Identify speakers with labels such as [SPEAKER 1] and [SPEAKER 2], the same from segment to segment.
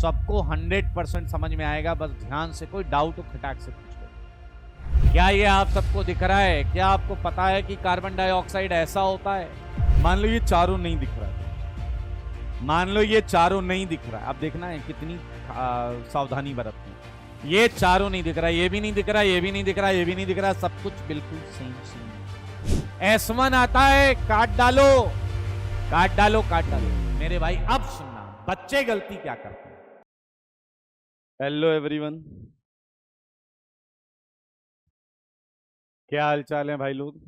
[SPEAKER 1] सबको 100% समझ में आएगा, बस ध्यान से कोई डाउट हो खटाक से पूछो। क्या ये आप सबको दिख रहा है? क्या आपको पता है कि कार्बन डाइऑक्साइड ऐसा होता है? मान लो ये चारों नहीं दिख रहा है, मान लो ये चारों नहीं दिख रहा है, अब देखना है कितनी सावधानी बरतनी है। ये चारों नहीं दिख रहा, ये भी नहीं दिख रहा, ये भी नहीं दिख रहा, ये भी नहीं दिख रहा, सब कुछ बिल्कुल सेम सेम। S1 आता है, काट डालो काट डालो काट डालो। मेरे भाई अब सुनना, बच्चे गलती क्या करते हैं। हेलो एवरीवन, क्या हालचाल है भाई लोग?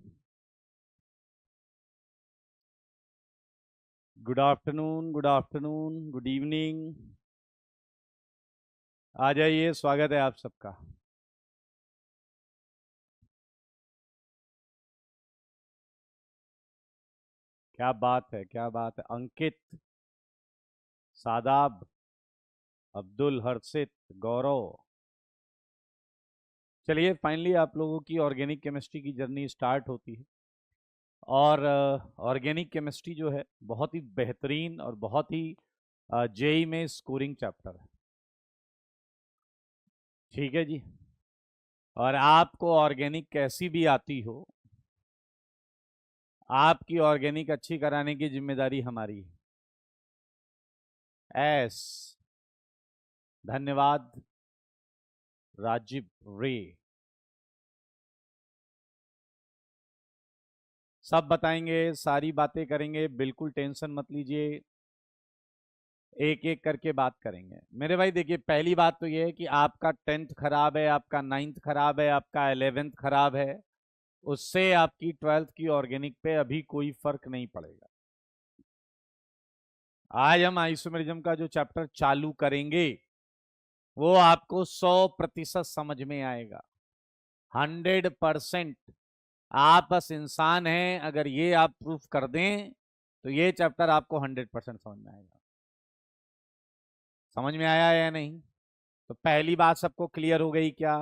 [SPEAKER 1] Good afternoon, good afternoon, good evening. आ जाइए, स्वागत है आप सबका। क्या बात है, क्या बात है। अंकित, सादाब, अब्दुल, हर्षित, गौरव। चलिए, फाइनली आप लोगों की ऑर्गेनिक केमिस्ट्री की जर्नी स्टार्ट होती है। और ऑर्गेनिक केमिस्ट्री जो है बहुत ही बेहतरीन और बहुत ही जेई में स्कोरिंग चैप्टर है। ठीक है जी। और आपको ऑर्गेनिक कैसी भी आती हो, आपकी ऑर्गेनिक अच्छी कराने की जिम्मेदारी हमारी है। एस, धन्यवाद राजीव रे। सब बताएंगे, सारी बातें करेंगे, बिल्कुल टेंशन मत लीजिए, एक एक करके बात करेंगे। मेरे भाई देखिए, पहली बात तो ये है कि आपका 10th खराब है, आपका 9th खराब है, आपका 11th खराब है, उससे आपकी 12th की ऑर्गेनिक पे अभी कोई फर्क नहीं पड़ेगा। आज हम आइसोमेरिज्म का जो चैप्टर चालू करेंगे वो आपको 100% समझ में आएगा, 100%। आप बस इंसान हैं, अगर ये आप प्रूफ कर दें तो ये चैप्टर आपको 100% समझ में आएगा। समझ में आया या नहीं? तो पहली बात सबको क्लियर हो गई क्या?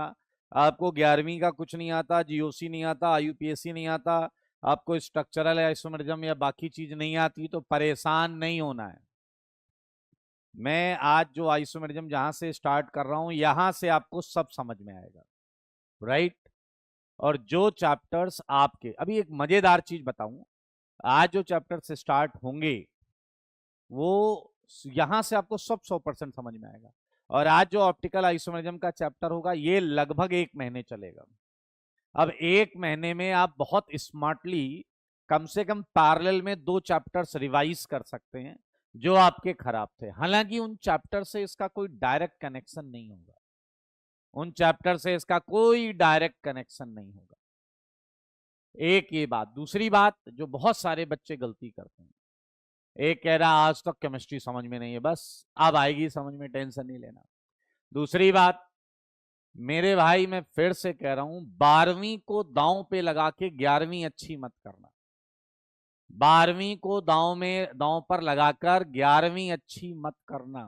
[SPEAKER 1] आपको 11वीं का कुछ नहीं आता, जीओसी नहीं आता, आईयूपीएसी नहीं आता, आपको स्ट्रक्चरल आइसोमेरिज्म या बाकी चीज नहीं आती तो परेशान नहीं होना है। मैं आज जो आइसोमेरिज्म जहां से स्टार्ट कर रहा हूं, यहां से आपको सब समझ में आएगा, राइट? और जो चैप्टर्स आपके, अभी एक मजेदार चीज बताऊं, आज जो चैप्टर से स्टार्ट होंगे वो यहां से आपको सब 100% समझ में आएगा। और आज जो ऑप्टिकल आइसोमेरिज्म का चैप्टर होगा ये लगभग 1 महीने चलेगा। अब 1 महीने में आप बहुत स्मार्टली कम से कम पैरेलल में 2 चैप्टर्स रिवाइज कर सकते हैं जो आपके खराब थे। हालांकि उन चैप्टर से इसका कोई डायरेक्ट कनेक्शन नहीं होगा, उन चैप्टर से इसका कोई डायरेक्ट कनेक्शन नहीं होगा। एक ये बात। दूसरी बात जो बहुत सारे बच्चे गलती करते हैं, एक कह रहा आज तक केमिस्ट्री समझ में नहीं है, बस अब आएगी समझ में, टेंशन नहीं लेना। दूसरी बात, मेरे भाई मैं फिर से कह रहा हूं, 12वीं को दांव पे लगा के 11वीं अच्छी मत करना। 12वीं को दांव पर लगाकर 11वीं अच्छी मत करना।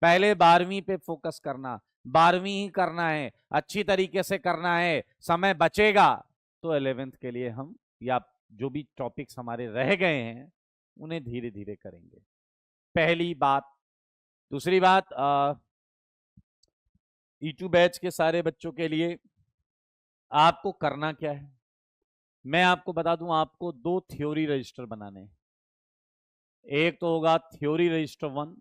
[SPEAKER 1] पहले 12वीं पे फोकस करना, 12वीं ही करना है, अच्छी तरीके से करना है। समय बचेगा तो 11th के लिए हम, या जो भी टॉपिक्स हमारे रह गए हैं उन्हें धीरे धीरे करेंगे। पहली बात। दूसरी बात, E2 बैच के सारे बच्चों के लिए आपको करना क्या है, मैं आपको बता दूं। आपको 2 थ्योरी रजिस्टर बनाने हैं। एक तो होगा थ्योरी रजिस्टर 1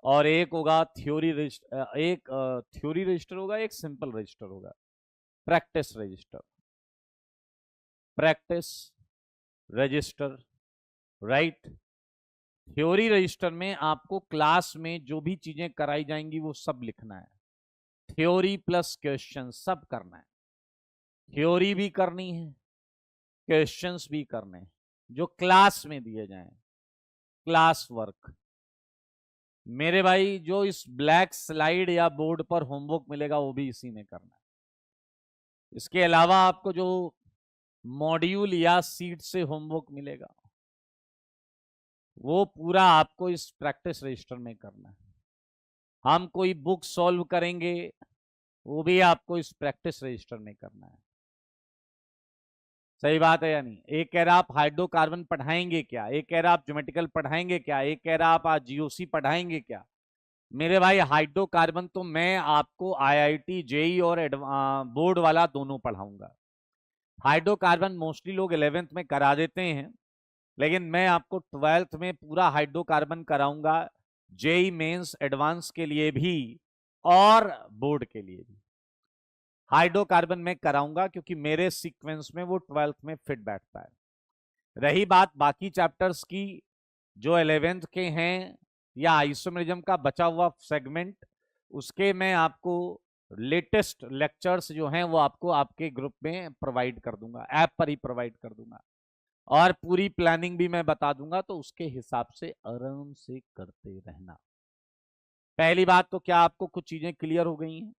[SPEAKER 1] और एक होगा थ्योरी रजिस्टर, एक थ्योरी रजिस्टर होगा, एक सिंपल रजिस्टर होगा, practice register. Practice register, right? Theory register में आपको क्लास में जो भी चीजें कराई जाएंगी वो सब लिखना है, थ्योरी प्लस क्वेश्चन सब करना है। थ्योरी भी करनी है, क्वेश्चंस भी करने हैं, जो क्लास में दिए जाएं, क्लास वर्क। मेरे भाई जो इस ब्लैक स्लाइड या बोर्ड पर होमवर्क मिलेगा वो भी इसी में करना है। इसके अलावा आपको जो मॉड्यूल या सीट से होमवर्क मिलेगा वो पूरा आपको इस प्रैक्टिस रजिस्टर में करना है। हम कोई बुक सॉल्व करेंगे वो भी आपको इस प्रैक्टिस रजिस्टर में करना है। सही बात है या नहीं? एक कह रहा आप हाइड्रोकार्बन पढ़ाएंगे क्या, एक कह रहा आप ज्योमेट्रिकल पढ़ाएंगे क्या, एक कह रहा आप आज जीओसी पढ़ाएंगे क्या। मेरे भाई हाइड्रोकार्बन तो मैं आपको आईआईटी जेई और बोर्ड वाला दोनों पढ़ाऊंगा। हाइड्रोकार्बन मोस्टली लोग 11th में करा देते हैं, लेकिन मैं आपको 12th में पूरा हाइड्रोकार्बन कराऊंगा, जेई मेंस एडवांस के लिए भी और बोर्ड के लिए भी हाइड्रोकार्बन में कराऊंगा, क्योंकि मेरे सीक्वेंस में वो 12th में फिट बैठता है। रही बात बाकी चैप्टर्स की जो 11th के हैं या आइसोमेरिज्म का बचा हुआ सेगमेंट, उसके मैं आपको लेटेस्ट लेक्चर्स जो हैं वो आपको आपके ग्रुप में प्रोवाइड कर दूंगा, ऐप पर ही प्रोवाइड कर दूंगा, और पूरी प्लानिंग भी मैं बता दूंगा, तो उसके हिसाब से आराम से करते रहना। पहली बात तो क्या आपको कुछ चीजें क्लियर हो गई हैं?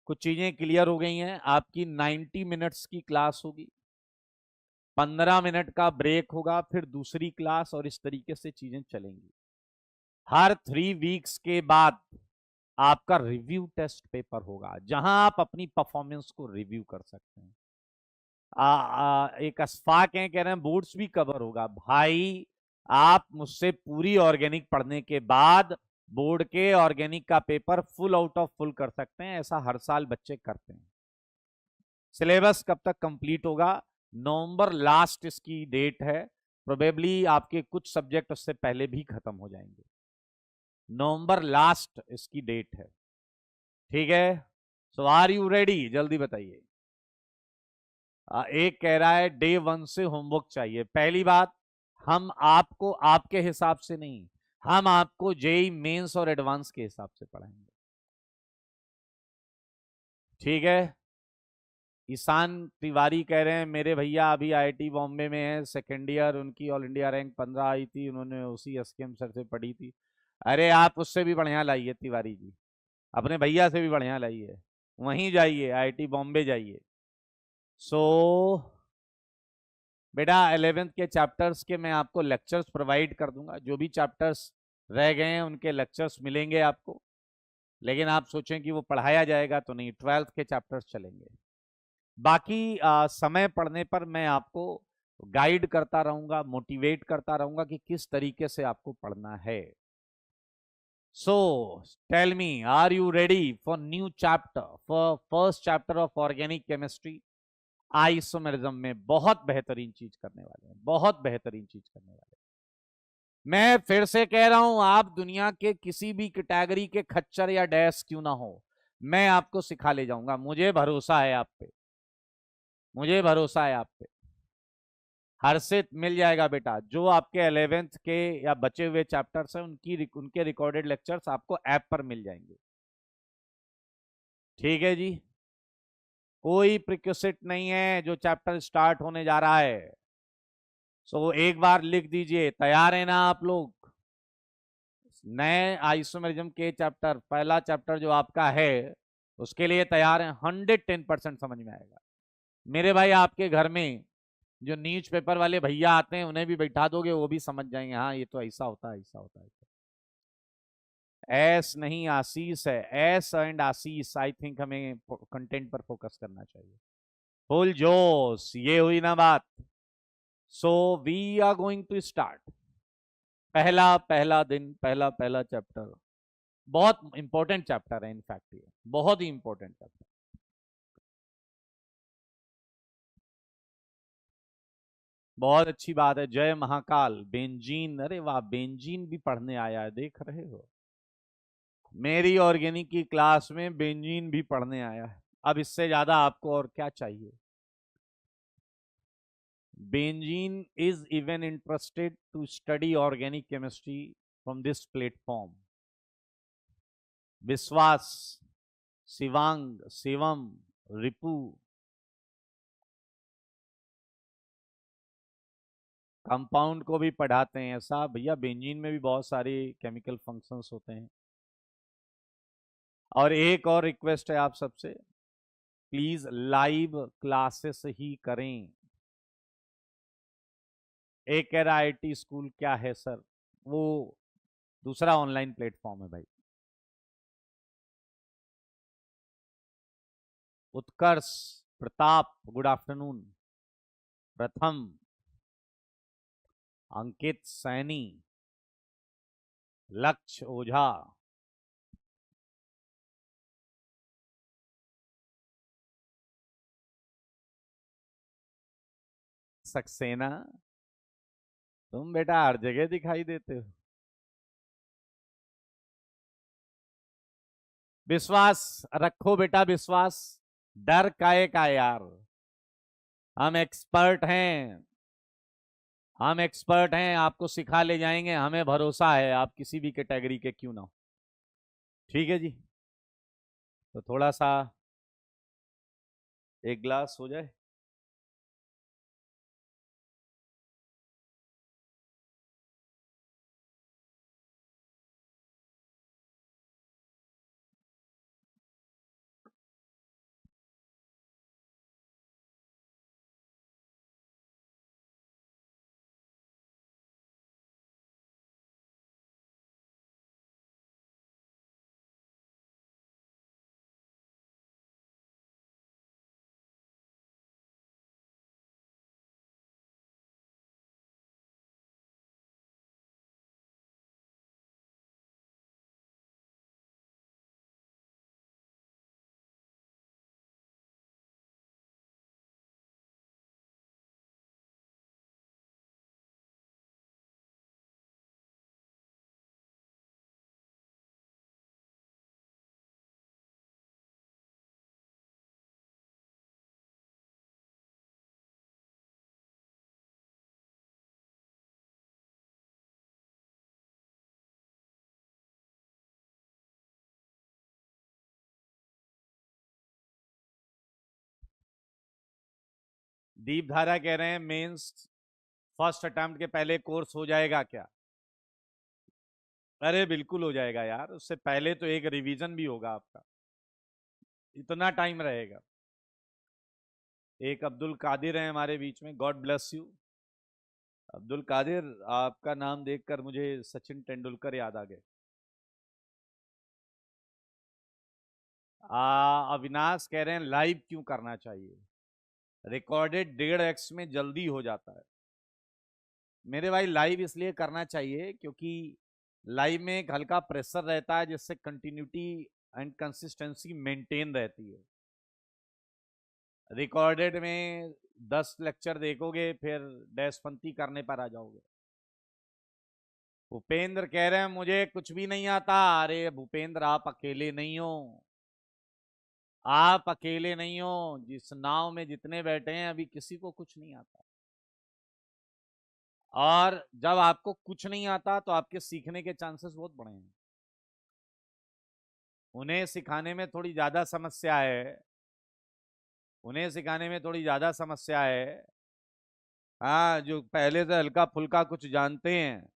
[SPEAKER 1] कुछ चीजें क्लियर हो गई हैं। आपकी 90 मिनट्स की क्लास होगी, 15 मिनट का ब्रेक होगा, फिर दूसरी क्लास, और इस तरीके से चीजें चलेंगी। हर 3 वीक्स के बाद आपका रिव्यू टेस्ट पेपर होगा, जहां आप अपनी परफॉर्मेंस को रिव्यू कर सकते हैं। एक अशफाक हैं कह रहे हैं बोर्ड्स भी कवर होगा। भाई आप मुझसे पूरी ऑर्गेनिक पढ़ने के बाद बोर्ड के ऑर्गेनिक का paper full out of full कर सकते हैं, ऐसा हर साल बच्चे करते हैं। सिलेबस कब तक कंप्लीट होगा? नवंबर लास्ट इसकी डेट है, प्रोबेबली आपके कुछ सब्जेक्ट उससे पहले भी खत्म हो जाएंगे। नवंबर लास्ट इसकी डेट है, ठीक है। सो आर यू रेडी? जल्दी बताइए। एक कह रहा है डे 1 से होमवर्क चाहिए। पहली बात, हम आपको आपके हिसाब से नहीं, हम आपको जेई मेंस और एडवांस के हिसाब से पढ़ाएंगे, ठीक है। ईशान तिवारी कह रहे हैं मेरे भैया अभी आईआईटी बॉम्बे में है, सेकेंड ईयर, उनकी ऑल इंडिया रैंक 15 आई थी, उन्होंने उसी एसकेएम सर से पढ़ी थी। अरे आप उससे भी बढ़िया लाइए तिवारी जी, अपने भैया से भी बढ़िया लाइए, वहीं जाइए, आईआईटी बॉम्बे जाइए। सो बेटा 11th के चैप्टर्स के मैं आपको लेक्चर्स प्रोवाइड कर दूंगा, जो भी चैप्टर्स रह गए हैं उनके लेक्चर्स मिलेंगे आपको, लेकिन आप सोचें कि वो पढ़ाया जाएगा तो नहीं, 12th के चैप्टर्स चलेंगे। बाकी समय पढ़ने पर मैं आपको गाइड करता रहूंगा, मोटिवेट करता रहूंगा कि किस तरीके से आपको पढ़ना है। So tell me, are you ready for new chapter, for first chapter of organic chemistry? Isomerism में बहुत बेहतरीन चीज करने वाले हैं, बहुत बेहतरीन चीज करने वाले हैं। मैं फिर से कह रहा हूं, आप दुनिया के किसी भी कैटेगरी के खच्चर या डैश क्यों ना हो, मैं आपको सिखा ले जाऊंगा, मुझे भरोसा है आप पे, मुझे भरोसा है आप पे। हर से मिल जाएगा बेटा, जो आपके 11th के या बचे हुए चैप्टर्स हैं उनके रिकॉर्डेड लेक्चर्स आपको ऐप पर मिल जाएंगे, ठीक है जी। कोई प्रिक्विजिट नहीं है जो चैप्टर स्टार्ट होने जा रहा है। सो एक बार लिख दीजिए, तैयार है ना आप लोग? नए आइसोमेरिज्म के चैप्टर, पहला चैप्टर जो आपका है उसके लिए तैयार है? 110% समझ में आएगा मेरे भाई। आपके घर में जो न्यूज़पेपर वाले भैया आते हैं उन्हें भी बैठा दोगे, वो भी समझ जाएंगे, हाँ ये तो ऐसा होता है, ऐसा होता है। एस नहीं आशीष है, S and Ashish. I think हमें कंटेंट पर फोकस करना चाहिए। फुल जोश, ये हुई ना बात। So we are going to start. पहला पहला दिन, पहला पहला चैप्टर, बहुत इंपॉर्टेंट चैप्टर है, इनफैक्ट ये बहुत ही इंपॉर्टेंट चैप्टर। बहुत अच्छी बात है, जय महाकाल। बेंजीन, अरे वाह, बेंजीन भी पढ़ने आया है, देख रहे हो। मेरी ऑर्गेनिक की क्लास में बेंजीन भी पढ़ने आया है, अब इससे ज्यादा आपको और क्या चाहिए। Benzene is even interested to study organic chemistry from this platform. विश्वास, शिवांग, शिवम, रिपु, कंपाउंड को भी पढ़ाते हैं ऐसा भैया। बेंजीन में भी बहुत सारे केमिकल फंक्शंस होते हैं। और एक और रिक्वेस्ट है आप सबसे, प्लीज लाइव क्लासेस ही करें। एक कह रहा आईटी स्कूल क्या है सर, वो दूसरा ऑनलाइन प्लेटफॉर्म है भाई। उत्कर्ष, प्रताप, गुड आफ्टरनून। प्रथम, अंकित सैनी, लक्ष्य ओझा, सक्सेना। तुम बेटा हर जगह दिखाई देते हो। विश्वास रखो बेटा, विश्वास। डर काहे का यार, हम एक्सपर्ट हैं। हम एक्सपर्ट हैं, आपको सिखा ले जाएंगे, हमें भरोसा है, आप किसी भी कैटेगरी के क्यों ना हो। ठीक है जी। तो थोड़ा सा एक ग्लास हो जाए। दीप धारा कह रहे हैं मेंस फर्स्ट अटेम्प्ट के पहले कोर्स हो जाएगा क्या? अरे बिल्कुल हो जाएगा यार, उससे पहले तो एक रिवीजन भी होगा आपका। इतना टाइम रहेगा। एक अब्दुल कादिर है हमारे बीच में, god bless you. Abdul Kadir, आपका नाम देखकर मुझे सचिन तेंदुलकर याद आ गए। अविनाश कह रहे हैं लाइव क्यों करना चाहिए, रिकॉर्डेड 1.5x में जल्दी हो जाता है। मेरे भाई लाइव इसलिए करना चाहिए क्योंकि लाइव में एक हल्का प्रेशर रहता है, जिससे कंटिन्यूटी एंड कंसिस्टेंसी मेंटेन रहती है। रिकॉर्डेड में 10 लेक्चर देखोगे फिर डैशपंथी करने पर आ जाओगे। भूपेंद्र कह रहे हैं मुझे कुछ भी नहीं आता। अरे भूपेंद्र, आप अकेले नहीं हो। आप अकेले नहीं हो, जिस नाव में जितने बैठे हैं अभी किसी को कुछ नहीं आता। और जब आपको कुछ नहीं आता तो आपके सीखने के चांसेस बहुत बड़े हैं। उन्हें सिखाने में थोड़ी ज्यादा समस्या है। उन्हें सिखाने में थोड़ी ज्यादा समस्या है। हाँ, जो पहले से हल्का फुल्का कुछ जानते हैं।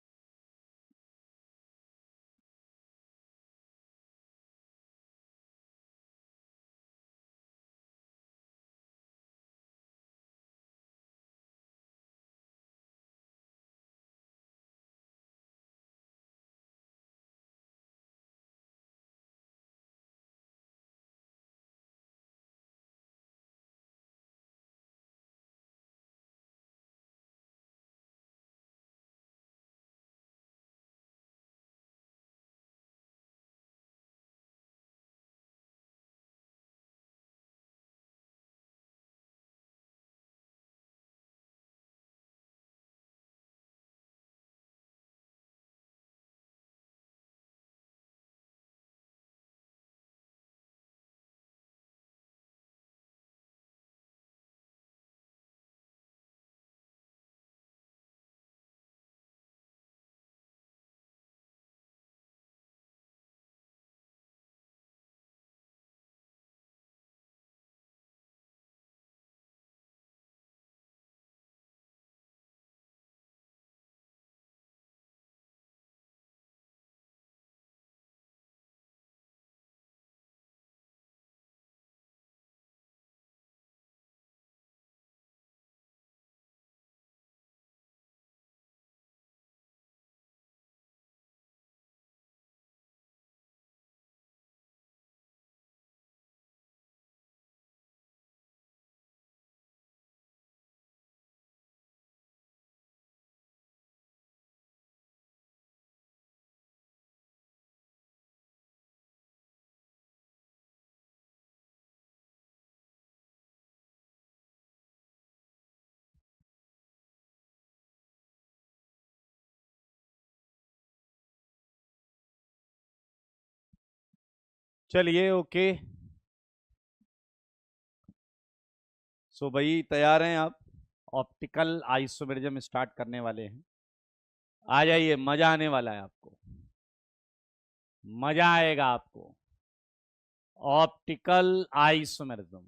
[SPEAKER 1] चलिए ओके। सो भाई तैयार हैं आप? ऑप्टिकल आइसोमेरिज्म स्टार्ट करने वाले हैं। आ जाइए, मजा आने वाला है आपको, मजा आएगा आपको। Optical isomerism,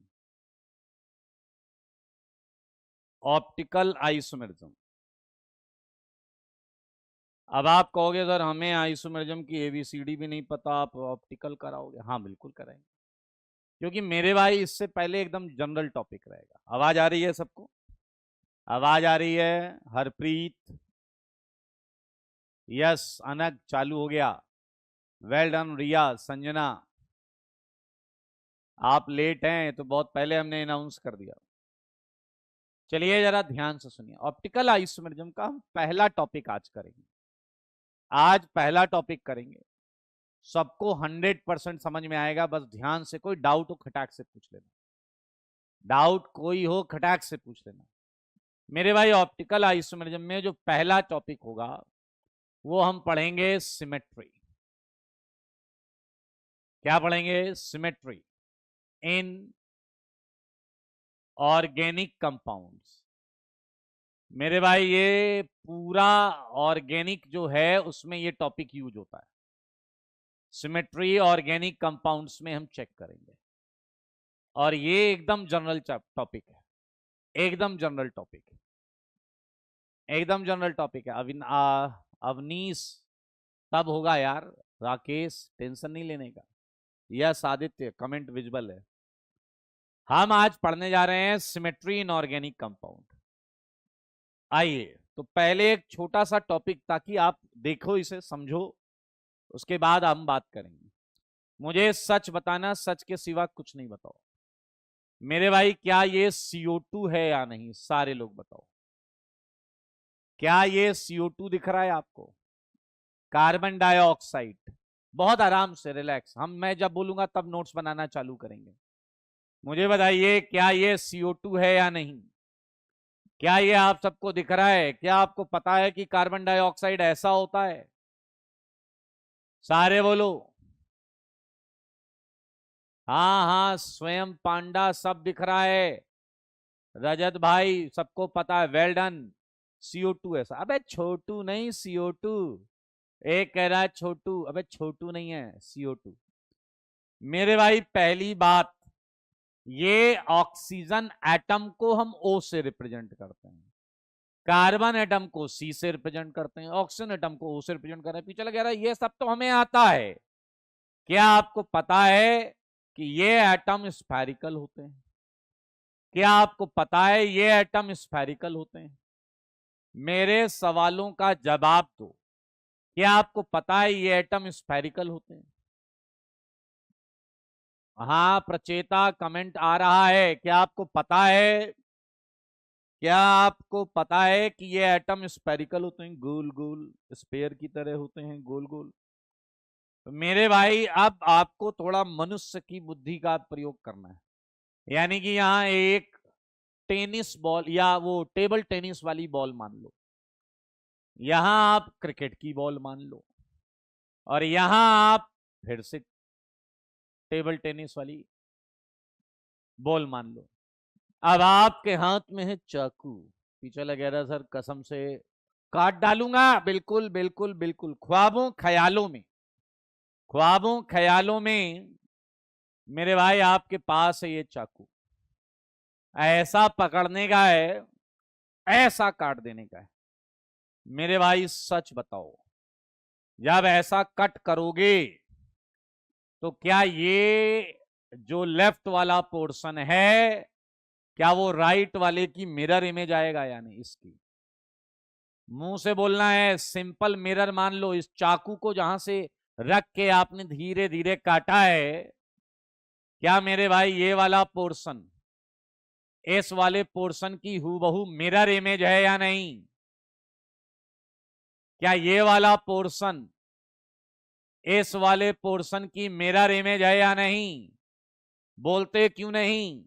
[SPEAKER 1] optical isomerism. अब आप कहोगे सर हमें आइसोमेरिज्म की एबीसीडी भी नहीं पता, आप ऑप्टिकल कराओगे? हाँ बिल्कुल कराएंगे, क्योंकि मेरे भाई इससे पहले एकदम जनरल टॉपिक रहेगा। आवाज आ रही है सबको? आवाज आ रही है? हरप्रीत, यस। अनक चालू हो गया। वेल डन रिया, संजना। आप लेट हैं तो बहुत पहले हमने अनाउंस कर दिया। चलिए जरा ध्यान से सुनिए, ऑप्टिकल आइसोमेरिज्म का हम पहला टॉपिक आज करेंगे। आज पहला टॉपिक करेंगे, सबको 100% समझ में आएगा। बस ध्यान से, कोई डाउट हो खटाक से पूछ लेना, डाउट कोई हो खटाक से पूछ लेना। मेरे भाई ऑप्टिकल आइसोमेरिज्म में जो पहला टॉपिक होगा वो हम पढ़ेंगे सिमेट्री। क्या पढ़ेंगे? Symmetry in organic compounds. मेरे भाई ये पूरा ऑर्गेनिक जो है उसमें ये टॉपिक यूज होता है। सिमेट्री ऑर्गेनिक कंपाउंड्स में हम चेक करेंगे, और ये एकदम जनरल टॉपिक है, एकदम जनरल टॉपिक है, एकदम जनरल टॉपिक है। अवनीश तब होगा यार, राकेश टेंशन नहीं लेने का। यस आदित्य, कमेंट विजिबल है। हम आज पढ़ने जा रहे हैं सिमेट्री इन ऑर्गेनिक कंपाउंड। आइए, तो पहले एक छोटा सा टॉपिक ताकि आप देखो, इसे समझो, उसके बाद हम बात करेंगे। मुझे सच बताना, सच के सिवा कुछ नहीं बताओ। मेरे भाई क्या ये CO2 है या नहीं? सारे लोग बताओ, क्या ये CO2 दिख रहा है आपको? Carbon dioxide. बहुत आराम से, रिलैक्स। मैं जब बोलूंगा तब नोट्स बनाना चालू करेंगे। मुझे बताइए, क्या ये CO2 है या नहीं? क्या ये आप सबको दिख रहा है? क्या आपको पता है कि कार्बन डाइऑक्साइड ऐसा होता है? सारे बोलो। हाँ हाँ, स्वयं पांडा, सब दिख रहा है। रजत भाई, सबको पता है, वेल डन। CO2 ऐसा? अबे छोटू नहीं, CO2। एक कह रहा है छोटू, अबे छोटू नहीं है, CO2। मेरे भाई पहली बात, ये ऑक्सीजन एटम को हम O से रिप्रेजेंट करते हैं, कार्बन एटम को C से रिप्रेजेंट करते हैं, ऑक्सीजन एटम को O से रिप्रेजेंट कर रहे हैं। पीछे लग रहा है ये सब तो हमें आता है। क्या आपको पता है कि ये एटम स्फेरिकल होते हैं? क्या आपको पता है ये एटम स्फेरिकल होते हैं? मेरे सवालों का जवाब दो। क्या आपको पता है ये एटम स्फेरिकल होते हैं? हाँ प्रचेता, कमेंट आ रहा है। क्या आपको पता है, क्या आपको पता है कि ये एटम स्फेरिकल होते हैं, गोल गोल स्फेयर की तरह होते हैं, गोल गोल? तो मेरे भाई अब आपको थोड़ा मनुष्य की बुद्धि का प्रयोग करना है। यानी कि यहां एक टेनिस बॉल या वो टेबल टेनिस वाली बॉल मान लो, यहां आप क्रिकेट की बॉल मान लो, और यहां आप फिर से टेबल टेनिस वाली बॉल मान लो। अब आपके हाथ में है चाकू। पीछे लगे रहा सर, कसम से काट डालूंगा। बिल्कुल बिल्कुल बिल्कुल, ख्वाबों ख्यालों में, ख्वाबों ख्यालों में मेरे भाई आपके पास है ये चाकू। ऐसा पकड़ने का है, ऐसा काट देने का है। मेरे भाई सच बताओ, जब ऐसा कट करोगे तो क्या ये जो लेफ्ट वाला पोर्शन है, क्या वो राइट वाले की मिरर इमेज आएगा या नहीं? इसकी मुंह से बोलना है, सिंपल मिरर मान लो। इस चाकू को जहां से रख के आपने धीरे धीरे काटा है, क्या मेरे भाई ये वाला पोर्शन इस वाले पोर्शन की हूबहू मिरर इमेज है या नहीं? क्या ये वाला पोर्शन इस वाले पोर्शन की मिरर इमेज है या नहीं? बोलते क्यों नहीं?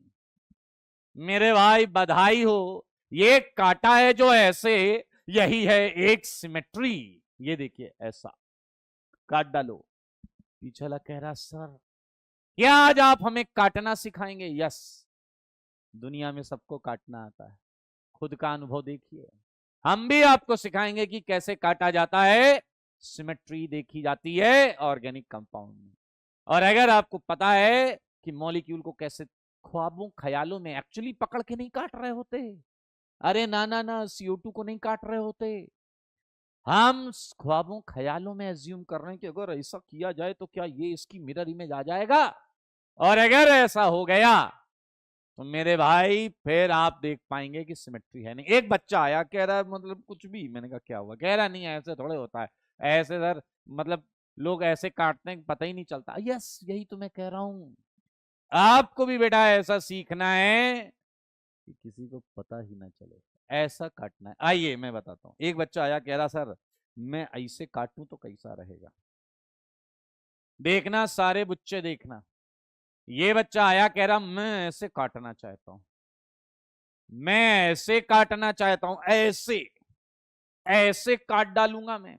[SPEAKER 1] मेरे भाई बधाई हो, ये काटा है जो ऐसे, यही है एक सिमेट्री। ये देखिए ऐसा काट डालो। पीछे वाला कह रहा सर क्या आज आप हमें काटना सिखाएंगे? यस, दुनिया में सबको काटना आता है, खुद का अनुभव देखिए। हम भी आपको सिखाएंगे कि कैसे काटा जाता है, सिमेट्री देखी जाती है ऑर्गेनिक कंपाउंड में। और अगर आपको पता है कि मॉलिक्यूल को कैसे ख्वाबों ख्यालों में एक्चुअली पकड़ के नहीं काट रहे होते, अरे ना ना ना, CO2 को नहीं काट रहे होते, हम ख्वाबों ख्यालों में एज्यूम कर रहे हैं कि अगर ऐसा किया जाए तो क्या ये इसकी मिरर इमेज आ जाएगा, और अगर ऐसा हो गया तो मेरे भाई फिर आप देख पाएंगे कि सिमेट्री है नहीं। एक बच्चा आया कह रहा है मतलब कुछ भी, मैंने कहा क्या हुआ, कह रहा नहीं ऐसे थोड़े होता है, ऐसे सर मतलब लोग ऐसे काटते हैं पता ही नहीं चलता। यस, यही तो मैं कह रहा हूं, आपको भी बेटा ऐसा सीखना है कि किसी को पता ही ना चले, ऐसा काटना है। आइए मैं बताता हूं। एक बच्चा आया कह रहा सर मैं ऐसे काटूं तो कैसा रहेगा, देखना सारे बच्चे देखना। ये बच्चा आया कह रहा मैं ऐसे काटना चाहता हूं, मैं ऐसे काटना चाहता हूं, ऐसे ऐसे काट डालूंगा मैं।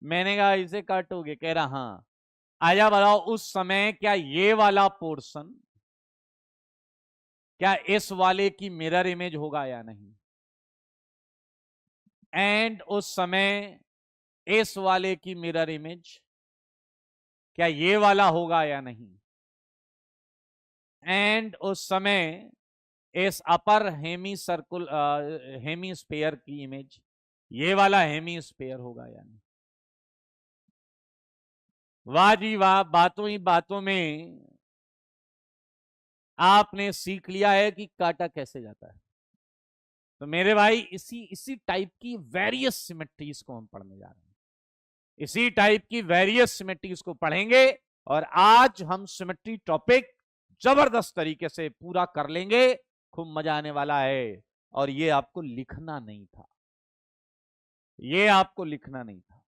[SPEAKER 1] मैंने कहा ऐसे काटोगे? कह रहा हाँ। आया बताओ उस समय क्या ये वाला पोर्शन क्या इस वाले की मिरर इमेज होगा या नहीं, एंड उस समय इस वाले की मिरर इमेज क्या ये वाला होगा या नहीं, एंड उस समय इस अपर हेमी सर्कुल हेमी स्पेयर की इमेज ये वाला हेमी स्पेयर होगा या नहीं। वाह जी वाह, बातों ही बातों में आपने सीख लिया है कि काटा कैसे जाता है। तो मेरे भाई इसी इसी टाइप की वेरियस सिमेट्रीज को हम पढ़ने जा रहे हैं, इसी टाइप की वेरियस सिमेट्रीज को पढ़ेंगे। और आज हम सिमेट्री टॉपिक जबरदस्त तरीके से पूरा कर लेंगे, खूब मजा आने वाला है। और ये आपको लिखना नहीं था, ये आपको लिखना नहीं था।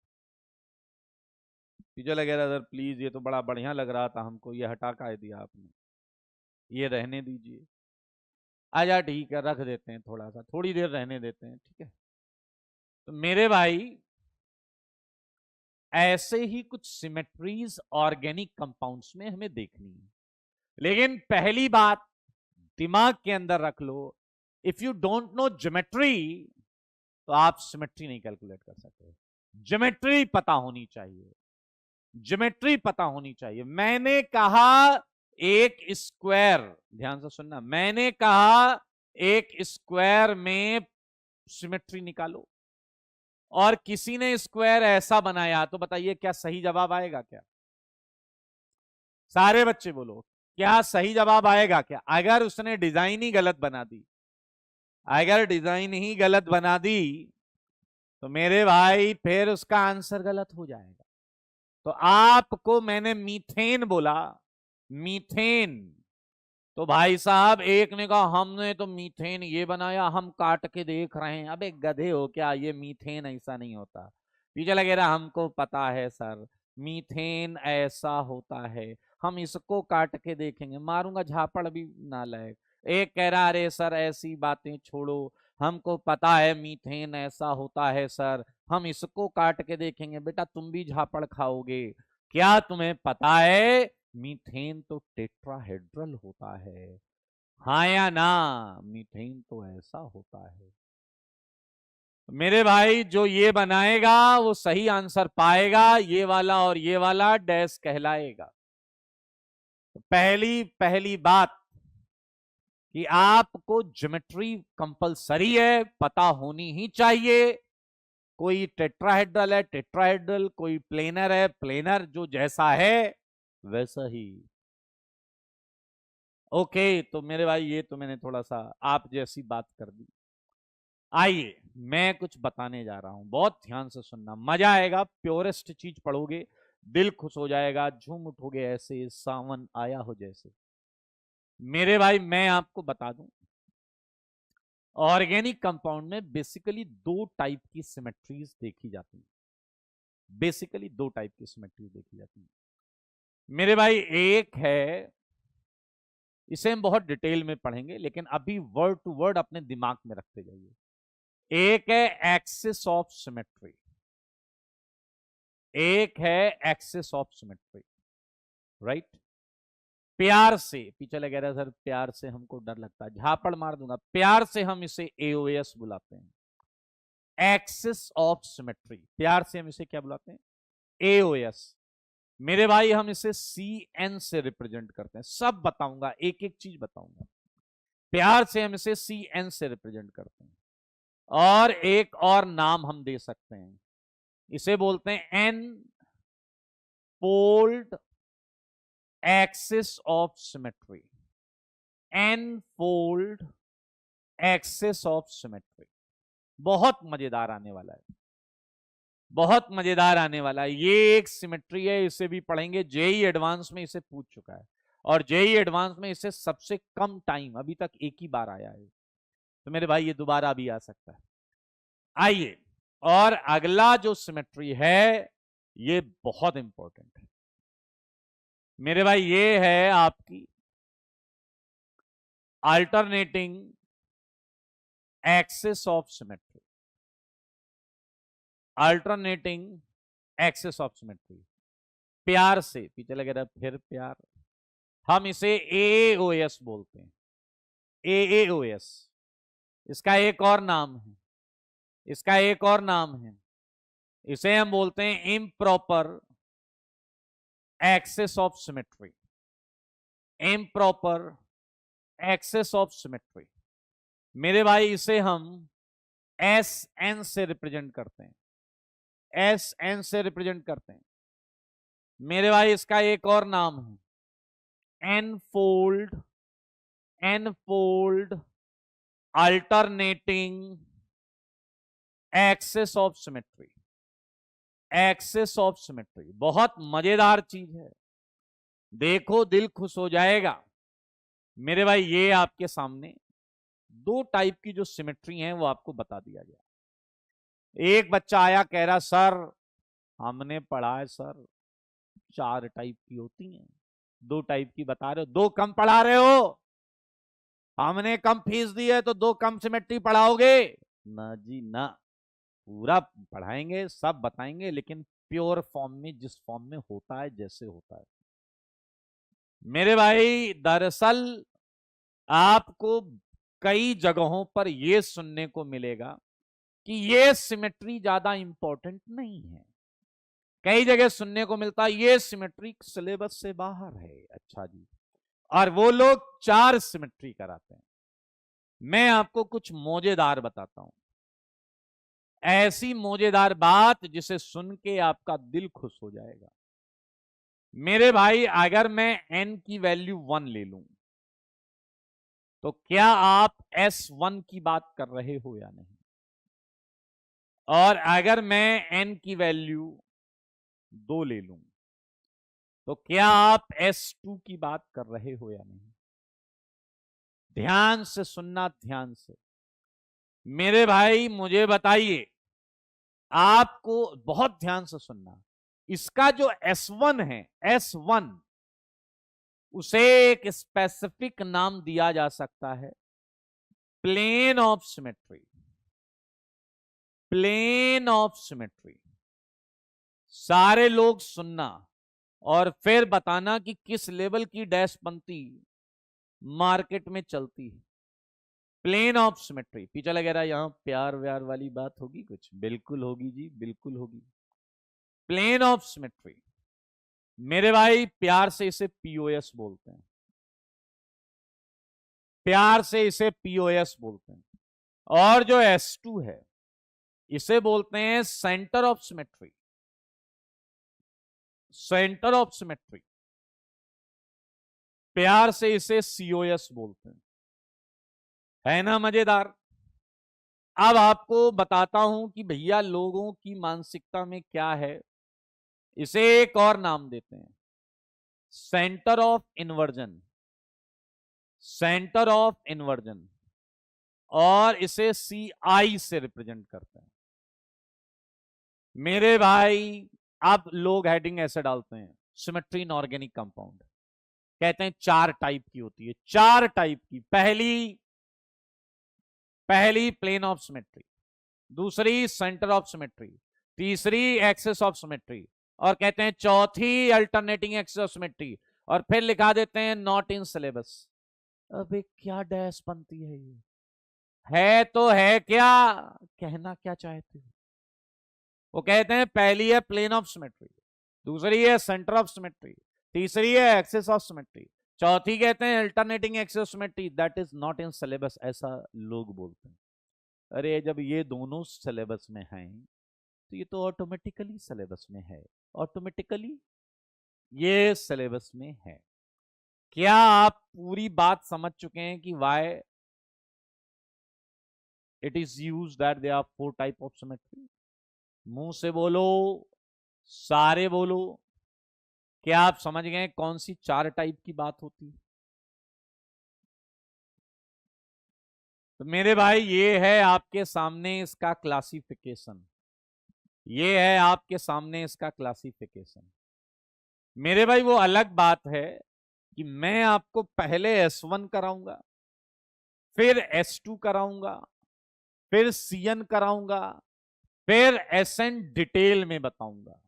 [SPEAKER 1] टीचर लगे रहा सर प्लीज, ये तो बड़ा बढ़िया लग रहा था हमको, ये हटा का दिया आपने, ये रहने दीजिए। आजा ठीक है, रख देते हैं, थोड़ा सा थोड़ी देर रहने देते हैं, ठीक है। तो मेरे भाई ऐसे ही कुछ सिमेट्रीज ऑर्गेनिक कंपाउंड्स में हमें देखनी है। लेकिन पहली बात दिमाग के अंदर रख लो, if you don't know geometry तो आप सिमेट्री नहीं कैलकुलेट कर सकते। ज्योमेट्री पता होनी चाहिए, ज्योमेट्री पता होनी चाहिए। मैंने कहा एक स्क्वायर, ध्यान से सुनना, मैंने कहा एक स्क्वायर में सिमेट्री निकालो, और किसी ने स्क्वायर ऐसा बनाया तो बताइए क्या सही जवाब आएगा क्या? सारे बच्चे बोलो, क्या सही जवाब आएगा क्या? अगर उसने डिजाइन ही गलत बना दी, अगर डिजाइन ही गलत बना दी तो मेरे भाई फिर उसका आंसर गलत हो जाएगा। तो आपको मैंने मीथेन बोला, मीथेन, तो भाई साहब एक ने कहा हमने तो मीथेन ये बनाया, हम काट के देख रहे हैं। अबे गधे हो क्या, ये मीथेन ऐसा नहीं होता। टीचर लगे रहा हमको पता है सर, मीथेन ऐसा होता है, हम इसको काट के देखेंगे, मारूंगा झापड़ भी नालायक। एक कह रहा अरे सर ऐसी बातें छोड़ो, हमको पता है मीथेन ऐसा होता है सर, हम इसको काट के देखेंगे। बेटा तुम भी झापड़ खाओगे। क्या तुम्हें पता है मीथेन तो टेट्राहेड्रल होता है? हाँ या ना? मीथेन तो ऐसा होता है। मेरे भाई जो ये बनाएगा वो सही आंसर पाएगा, ये वाला और ये वाला डैश कहलाएगा। तो पहली पहली बात कि आपको ज्योमेट्री कंपलसरी है, पता होनी ही चाहिए। कोई टेट्राहेड्रल है टेट्राहेड्रल, कोई प्लेनर है प्लेनर, जो जैसा है वैसा ही। ओके, तो मेरे भाई ये तो मैंने थोड़ा सा आप जैसी बात कर दी। आइए मैं कुछ बताने जा रहा हूं, बहुत ध्यान से सुनना, मजा आएगा, प्योरेस्ट चीज पढ़ोगे, दिल खुश हो जाएगा, झूम उठोगे ऐसे सावन आया हो जैसे। मेरे भाई मैं आपको बता दूं, ऑर्गेनिक कंपाउंड में बेसिकली दो टाइप की सिमेट्रीज देखी जाती हैं, बेसिकली दो टाइप की सिमेट्रीज देखी जाती हैं मेरे भाई। एक है, इसे हम बहुत डिटेल में पढ़ेंगे लेकिन अभी वर्ड टू वर्ड अपने दिमाग में रखते जाइए। एक है एक्सिस ऑफ सिमेट्री, एक है एक्सिस ऑफ सिमेट्री, राइट। प्यार से, पीछे लगे रहा सर प्यार से हमको डर लगता है, झापड़ मार दूंगा, प्यार से हम इसे एओएस बुलाते हैं, एक्सिस ऑफ सिमेट्री। प्यार से हम इसे क्या बुलाते हैं? एओएस। मेरे भाई हम इसे सीएन से रिप्रेजेंट करते हैं, सब बताऊंगा, एक एक चीज बताऊंगा। प्यार से हम इसे सीएन से रिप्रेजेंट करते हैं, और एक और नाम हम दे सकते हैं, इसे बोलते हैं n fold axis of symmetry, n fold axis of symmetry. बहुत मजेदार आने वाला है, बहुत मजेदार आने वाला है। ये एक सिमेट्री है, इसे भी पढ़ेंगे, जेई एडवांस में इसे पूछ चुका है, और जेई एडवांस में इसे सबसे कम टाइम, अभी तक एक ही बार आया है, तो मेरे भाई ये दोबारा भी आ सकता है। आइए, और अगला जो सिमेट्री है ये बहुत इंपॉर्टेंट है मेरे भाई, ये है आपकी alternating axis of symmetry, alternating axis of symmetry. प्यार से, पीछे लगे रहा फिर प्यार, हम इसे एओएस बोलते हैं, एओएस। इसका एक और नाम है, इसका एक और नाम है, इसे हम बोलते हैं improper axis of symmetry, improper axis of symmetry. मेरे भाई इसे हम एस एन से रिप्रेजेंट करते हैं, एस एन से रिप्रेजेंट करते हैं। मेरे भाई इसका एक और नाम है n fold, n fold alternating axis of symmetry, axis of symmetry. बहुत मजेदार चीज है, देखो दिल खुश हो जाएगा। मेरे भाई ये आपके सामने दो टाइप की जो सिमेट्री हैं वो आपको बता दिया गया। एक बच्चा आया कह रहा सर हमने पढ़ा है सर 4 टाइप की होती हैं, 2 टाइप की बता रहे हो, 2 कम पढ़ा रहे हो, हमने कम फीस दी है तो 2 कम सिमेट्री पढ़ाओगे? ना जी ना, पूरा पढ़ाएंगे, सब बताएंगे, लेकिन प्योर फॉर्म में, जिस फॉर्म में होता है, जैसे होता है। मेरे भाई दरअसल आपको कई जगहों पर यह सुनने को मिलेगा कि ये सिमेट्री ज्यादा इंपॉर्टेंट नहीं है, कई जगह सुनने को मिलता है ये सिमेट्री सिलेबस से बाहर है। अच्छा जी, और वो लोग 4 सिमेट्री कराते हैं। मैं आपको कुछ मौजेदार बताता हूं, ऐसी मौजेदार बात जिसे सुन के आपका दिल खुश हो जाएगा। मेरे भाई अगर मैं n की वैल्यू 1 ले लूं तो क्या आप S1 की बात कर रहे हो या नहीं? और अगर मैं n की वैल्यू 2 ले लूं तो क्या आप S2 की बात कर रहे हो या नहीं? ध्यान से सुनना, ध्यान से मेरे भाई, मुझे बताइए, आपको बहुत ध्यान से सुनना। इसका जो S1 है, S1, उसे एक स्पेसिफिक नाम दिया जा सकता है plane of symmetry, plane of symmetry. सारे लोग सुनना और फिर बताना कि किस लेवल की डैश बनती मार्केट में चलती है। प्लेन ऑफ सिमेट्री, पीछे लगे रहा यहां प्यार व्यार वाली बात होगी कुछ? बिल्कुल होगी जी, बिल्कुल होगी। प्लेन ऑफ सिमेट्री, मेरे भाई प्यार से इसे पीओएस बोलते हैं, प्यार से इसे पीओएस बोलते हैं। और जो S2 है इसे बोलते हैं centre of symmetry, centre of symmetry. प्यार से इसे सीओएस बोलते हैं। है ना मजेदार? अब आपको बताता हूं कि भैया लोगों की मानसिकता में क्या है। इसे एक और नाम देते हैं centre of inversion, centre of inversion, और इसे CI से रिप्रेजेंट करते हैं। मेरे भाई अब लोग हेडिंग ऐसे डालते हैं सिमेट्री इन ऑर्गेनिक कंपाउंड, कहते हैं 4 टाइप की होती है, 4 टाइप की। पहली प्लेन ऑफ सिमेट्री, दूसरी सेंटर ऑफ सिमेट्री, तीसरी एक्सिस ऑफ सिमेट्री, और कहते हैं चौथी अल्टरनेटिंग एक्सिस ऑफ सिमेट्री, और फिर लिखा देते हैं नॉट इन सिलेबस। अबे क्या डैश बनती है ये, है तो है क्या, कहना क्या चाहते हो। वो कहते हैं पहली है प्लेन ऑफ सिमेट्री, दूसरी है सेंटर ऑफ सिमेट्री, तीसरी है एक्सिस ऑफ सिमेट्री, चौथी कहते हैं alternating axis of symmetry, that is not in syllabus, ऐसा लोग बोलते हैं। अरे जब ये दोनों सिलेबस में हैं तो ये तो ऑटोमेटिकली सिलेबस में है, ऑटोमेटिकली ये सिलेबस में है। क्या आप पूरी बात समझ चुके हैं कि why it is use that they are 4 type of symmetry? मुंह से बोलो, सारे बोलो। क्या आप समझ गए कौन सी 4 टाइप की बात होती है? तो मेरे भाई ये है आपके सामने इसका क्लासिफिकेशन, ये है आपके सामने इसका क्लासिफिकेशन। मेरे भाई वो अलग बात है कि मैं आपको पहले S1 कराऊंगा, फिर S2 कराऊंगा, फिर CN कराऊंगा, फिर SN डिटेल में बताऊंगा।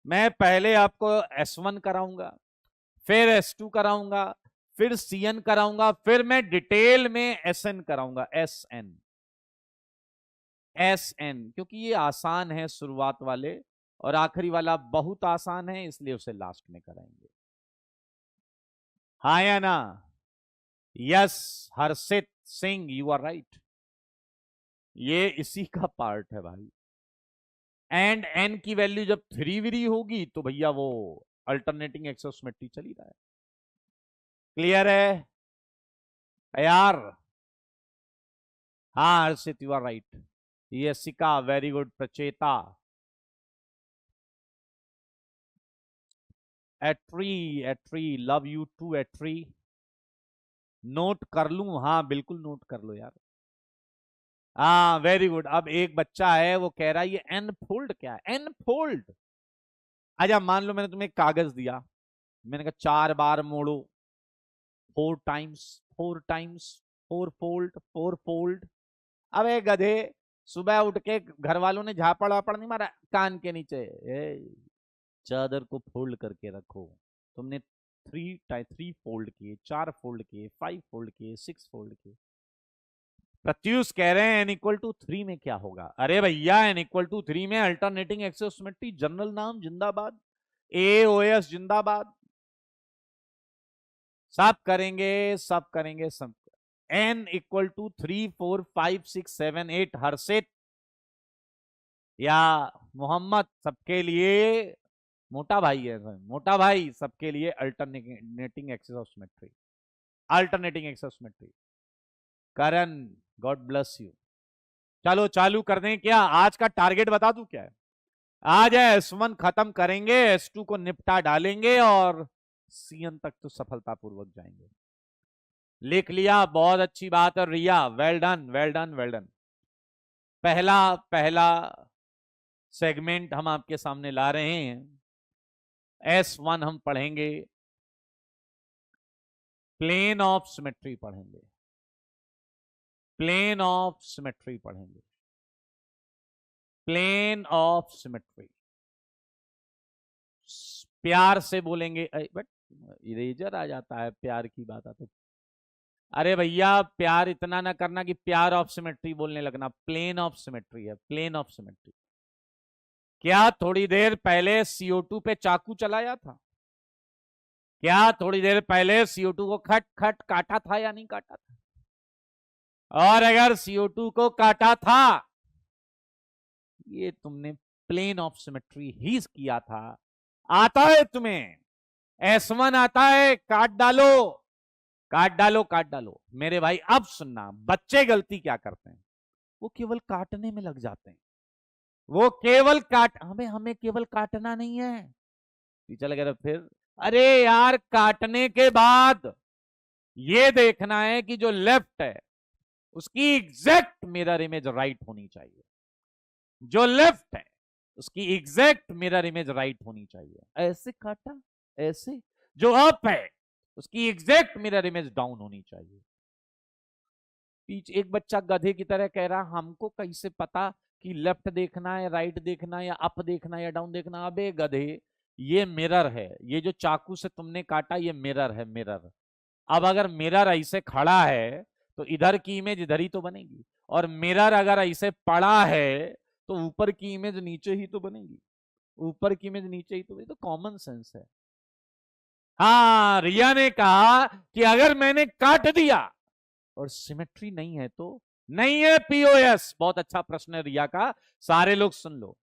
[SPEAKER 1] मैं पहले आपको S1 कराऊंगा, फिर S2 कराऊंगा, फिर CN कराऊंगा, फिर मैं डिटेल में SN कराऊंगा, SN, क्योंकि ये आसान है शुरुआत वाले, और आखिरी वाला बहुत आसान है, इसलिए उसे लास्ट में कराएंगे। हाँ या ना? Yes Harshit Singh, you are right, ये इसी का पार्ट है भाई। एंड एन की वैल्यू जब 3 विरी होगी तो भैया वो अल्टरनेटिंग एक्सिस सिमेट्री चल ही रहा है। क्लियर है यार? हाँ Harshit, you are right. Yashika very good. Pracheta, Atri, Atri love you too Atri. Note कर लूं? हाँ बिल्कुल नोट कर लो यार। हाँ वेरी गुड। अब एक बच्चा है वो कह रहा है ये एन फोल्ड क्या है, एन फोल्ड। अच्छा मान लो मैंने तुम्हें एक कागज दिया, मैंने कहा 4 बार मोड़ो, 4 टाइम्स, 4 टाइम्स, 4 फोल्ड, 4 फोल्ड। अबे गधे, सुबह उठ के घर वालों ने झापड़ वापड़ नहीं मारा कान के नीचे, चादर को फोल्ड करके रखो। तुमने 3 फोल्ड किए, 4 फोल्ड किए, 5 फोल्ड किए, 6 फोल्ड किए। प्रत्युष कह रहे हैं n=3 में क्या होगा? अरे भैया n=3 में अल्टरनेटिंग एक्सिस सिमेट्री जनरल नाम जिंदाबाद, AOS जिंदाबाद। सब करेंगे, सब करेंगे, सब। n=3 4 5 6 7 8 हर्षित या मोहम्मद सबके लिए, मोटा भाई है मोटा भाई, सबके लिए alternating axis of symmetry, alternating axis of symmetry. Karan, God bless you. चलो चालू कर दें क्या? आज का टारगेट बता दूं क्या है? आज है S1 खत्म करेंगे, S2 को निपटा डालेंगे और CN तक तो सफलतापूर्वक जाएंगे। लिख लिया? बहुत अच्छी बात है Riya, well done, well done, well done. पहला पहला सेगमेंट हम आपके सामने ला रहे हैं। S1 हम पढ़ेंगे, प्लेन ऑफ सिमेट्री पढ़ेंगे, प्लेन ऑफ सिमेट्री पढ़ेंगे, प्लेन ऑफ सिमेट्री। प्यार से बोलेंगे, बट इरेजर आ जाता है प्यार की बात आती। अरे भैया प्यार इतना ना करना कि प्यार ऑफ सिमेट्री बोलने लगना, प्लेन ऑफ सिमेट्री है, प्लेन ऑफ सिमेट्री। क्या थोड़ी देर पहले CO2 पे चाकू चलाया था? क्या थोड़ी देर पहले CO2 को खट खट काटा था या नहीं काटा था? और अगर CO2 को काटा था, ये तुमने प्लेन ऑफ सिमेट्री ही किया था। आता है तुम्हें? S1 आता है, काट डालो, काट डालो, काट डालो। मेरे भाई अब सुनना, बच्चे गलती क्या करते हैं, वो केवल काटने में लग जाते हैं, वो केवल काट, हमें हमें केवल काटना नहीं है। टीचर लगे फिर, अरे यार काटने के बाद ये देखना है कि जो लेफ्ट है उसकी एग्जैक्ट मिरर इमेज राइट होनी चाहिए, जो लेफ्ट है उसकी एग्जैक्ट मिरर इमेज राइट होनी चाहिए। ऐसे काटा, ऐसे। जो अप है उसकी एग्जैक्ट मिरर इमेज डाउन होनी चाहिए। पीछे एक बच्चा गधे की तरह कह रहा हमको कैसे पता कि लेफ्ट देखना है, राइट देखना है, या अप देखना है या डाउन देखना? अबे गधे, ये मिरर है, ये जो चाकू से तुमने काटा ये मिरर है, मिरर। अब अगर मिरर ऐसे खड़ा है तो इधर की इमेज इधर ही तो बनेगी, और मिरर अगर ऐसे पड़ा है तो ऊपर की इमेज नीचे ही तो बनेगी, ऊपर की इमेज नीचे ही तो, ये तो कॉमन सेंस है। हाँ, रिया ने कहा कि अगर मैंने काट दिया और सिमेट्री नहीं है तो नहीं है पीओएस। बहुत अच्छा प्रश्न है रिया का, सारे लोग सुन लो,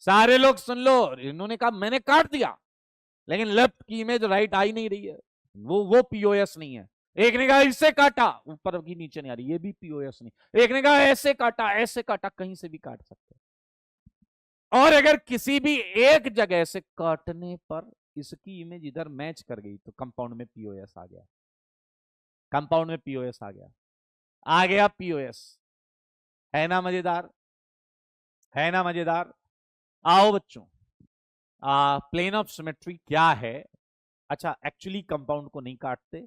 [SPEAKER 1] सारे लोग सुन लो। इन्होंने कहा मैंने काट दिया लेकिन लेफ्ट की इमेज राइट आ ही नहीं रही है, वो पीओएस नहीं है। एक ने कहा इससे काटा, ऊपर की नीचे नहीं आ रही, ये भी पीओएस नहीं। एक ने कहा ऐसे काटा, कहीं से भी काट सकते। और अगर किसी भी एक जगह से काटने पर इसकी इमेज इधर मैच कर गई तो कंपाउंड में पीओएस आ गया, कंपाउंड में पीओएस आ गया, आ गया पीओएस। है ना मजेदार, है ना मजेदार। आओ बच्चों, प्लेन ऑफ सिमेट्री क्या है? अच्छा, एक्चुअली कंपाउंड को नहीं काटते,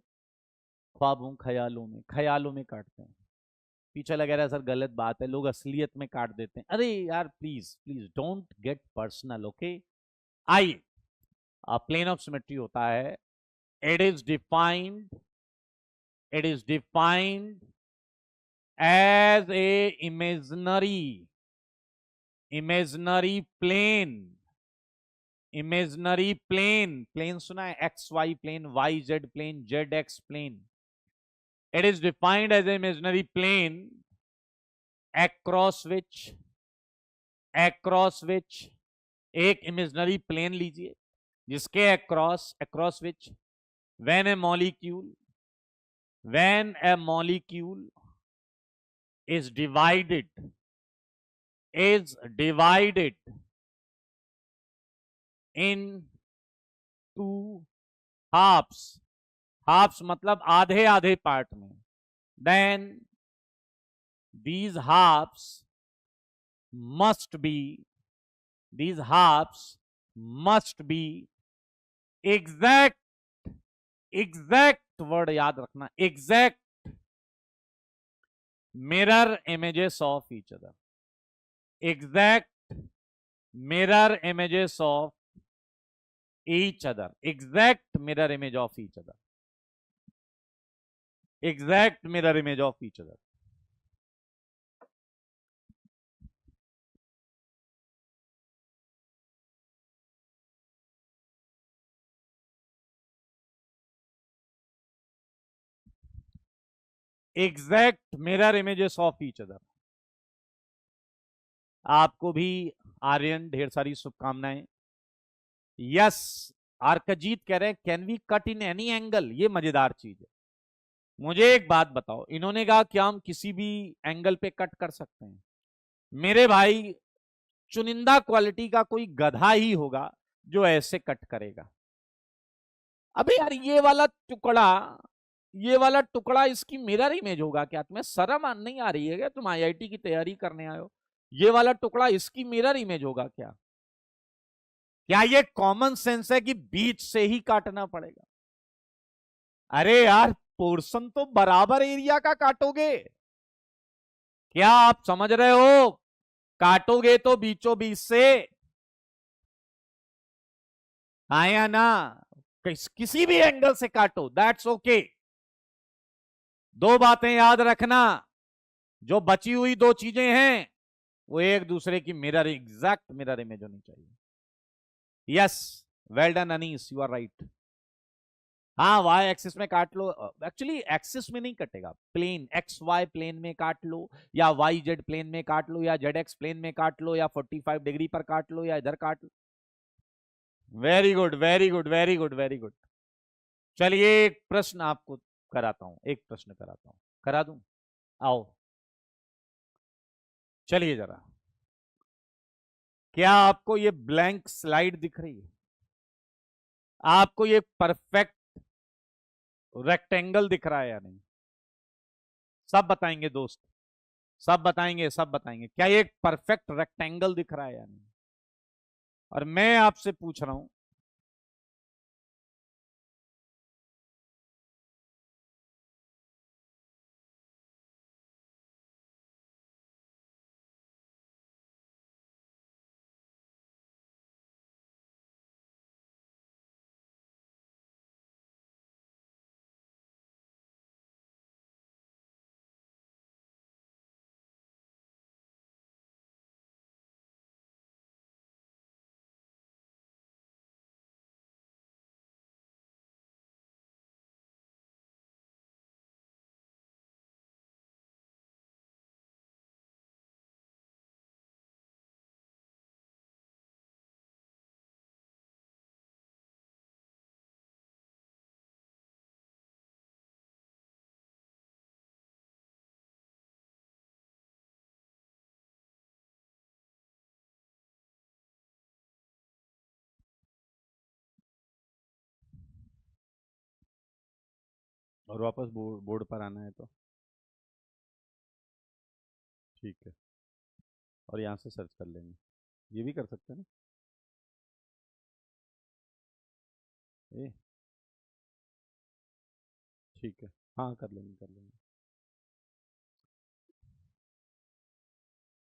[SPEAKER 1] ख्वाबों ख्यालों में, ख्यालों में काटते हैं। पीछे लगा रहा सर गलत बात है, लोग असलियत में काट देते हैं। अरे यार please please don't get personal, okay. आइए, प्लेन ऑफ सिमेट्री होता है, it is defined, it is defined as a imaginary plane, imaginary plane. Plane सुना है, X Y plane, Y Z plane, Z X plane. It is defined as a imaginary plane across which एक imaginary plane लीजिए जिसके across which when a molecule is divided in two halves, halves मतलब आधे आधे part में, then these halves must be exact, word याद रखना, exact mirror images of each other, exact mirror images of each other, exact mirror image of each other, exact mirror image of each other. Exact mirror images of each other. आपको भी आर्यन ढेर सारी शुभकामनाएं। Yes, आर्कजीत कह रहे हैं can we cut in any angle, ये मजेदार चीज है। मुझे एक बात बताओ, इन्होंने कहा क्या हम किसी भी एंगल पे कट कर सकते हैं? मेरे भाई, चुनिंदा क्वालिटी का कोई गधा ही होगा जो ऐसे कट करेगा। अबे यार ये वाला टुकड़ा इसकी मिरर इमेज होगा क्या? तुम्हें शर्म नहीं आ रही है क्या? तुम आईआईटी की तैयारी करने आए हो, ये वाला टुकड़ा इसकी मिरर इमेज होगा क्या? क्या ये कॉमन सेंस है कि बीच से ही काटना पड़ेगा? अरे यार, पोर्शन तो बराबर एरिया का काटोगे, क्या आप समझ रहे हो? काटोगे तो बीचों बीच से, आया ना? किसी भी एंगल से काटो, दैट्स ओके। दो बातें याद रखना, जो बची हुई दो चीजें हैं वो एक दूसरे की मिरर, एग्जैक्ट मिरर इमेज होनी चाहिए। Yes, well done Anis, you are right. हाँ, वाई एक्सिस में काट लो, एक्चुअली एक्सिस में नहीं कटेगा, प्लेन एक्स वाई प्लेन में काट लो, या वाई जेड प्लेन में काट लो, या जेड एक्स प्लेन में काट लो, या 45 डिग्री पर काट लो, या इधर काट लो। Very good, very good, very good, very good. चलिए एक प्रश्न आपको कराता हूं, एक प्रश्न कराता हूं, करा दूं? आओ, चलिए जरा, क्या आपको ये ब्लैंक स्लाइड दिख रही है? आपको ये परफेक्ट रेक्टेंगल दिख रहा है या नहीं? सब बताएंगे दोस्त, सब बताएंगे, सब बताएंगे, क्या ये एक परफेक्ट रेक्टेंगल दिख रहा है या नहीं? और मैं आपसे पूछ रहा हूं, और वापस बोर्ड पर आना है तो ठीक है, और यहाँ से सर्च कर लेंगे, ये भी कर सकते हैं ना। ए ठीक है, हाँ कर लेंगे कर लेंगे।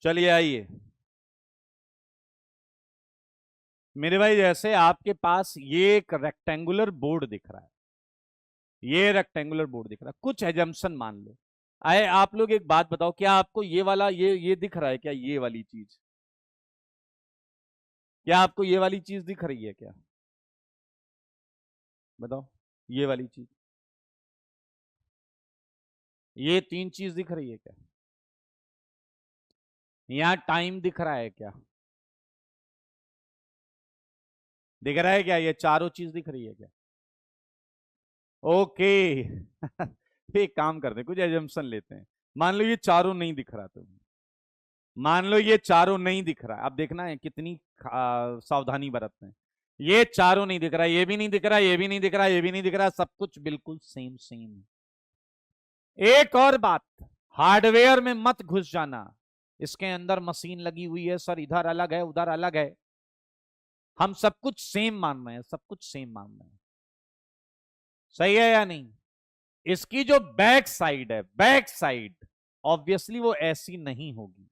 [SPEAKER 1] चलिए आइए मेरे भाई, जैसे आपके पास ये एक रेक्टेंगुलर बोर्ड दिख रहा है, ये रेक्टेंगुलर बोर्ड दिख रहा है, कुछ एजम्पशन मान लो। आए आप लोग एक बात बताओ, क्या आपको ये वाला ये दिख रहा है क्या, ये वाली चीज, क्या आपको ये वाली चीज दिख रही है क्या, बताओ, ये वाली चीज, ये तीन चीज दिख रही है क्या, यहाँ टाइम दिख रहा है क्या, दिख रहा है क्या, ये चारों चीज दिख रही है क्या, ओके। एक काम करते हैं, कुछ एजम्पशन लेते हैं। मान लो ये चारों नहीं दिख रहा, तो मान लो ये चारों नहीं दिख रहा, अब देखना है कितनी सावधानी बरतते हैं। ये चारों नहीं दिख रहा, ये भी नहीं दिख रहा, ये भी नहीं दिख रहा, ये भी नहीं दिख रहा, सब कुछ बिल्कुल सेम सेम है। एक और बात, हार्डवेयर में मत घुस जाना, इसके अंदर मशीन लगी हुई है सर, इधर अलग है उधर अलग है, हम सब कुछ सेम मान रहे हैं, सब कुछ सेम मान रहे हैं, सही है या नहीं। इसकी जो बैक साइड है, बैक साइड ऑब्वियसली वो ऐसी नहीं होगी,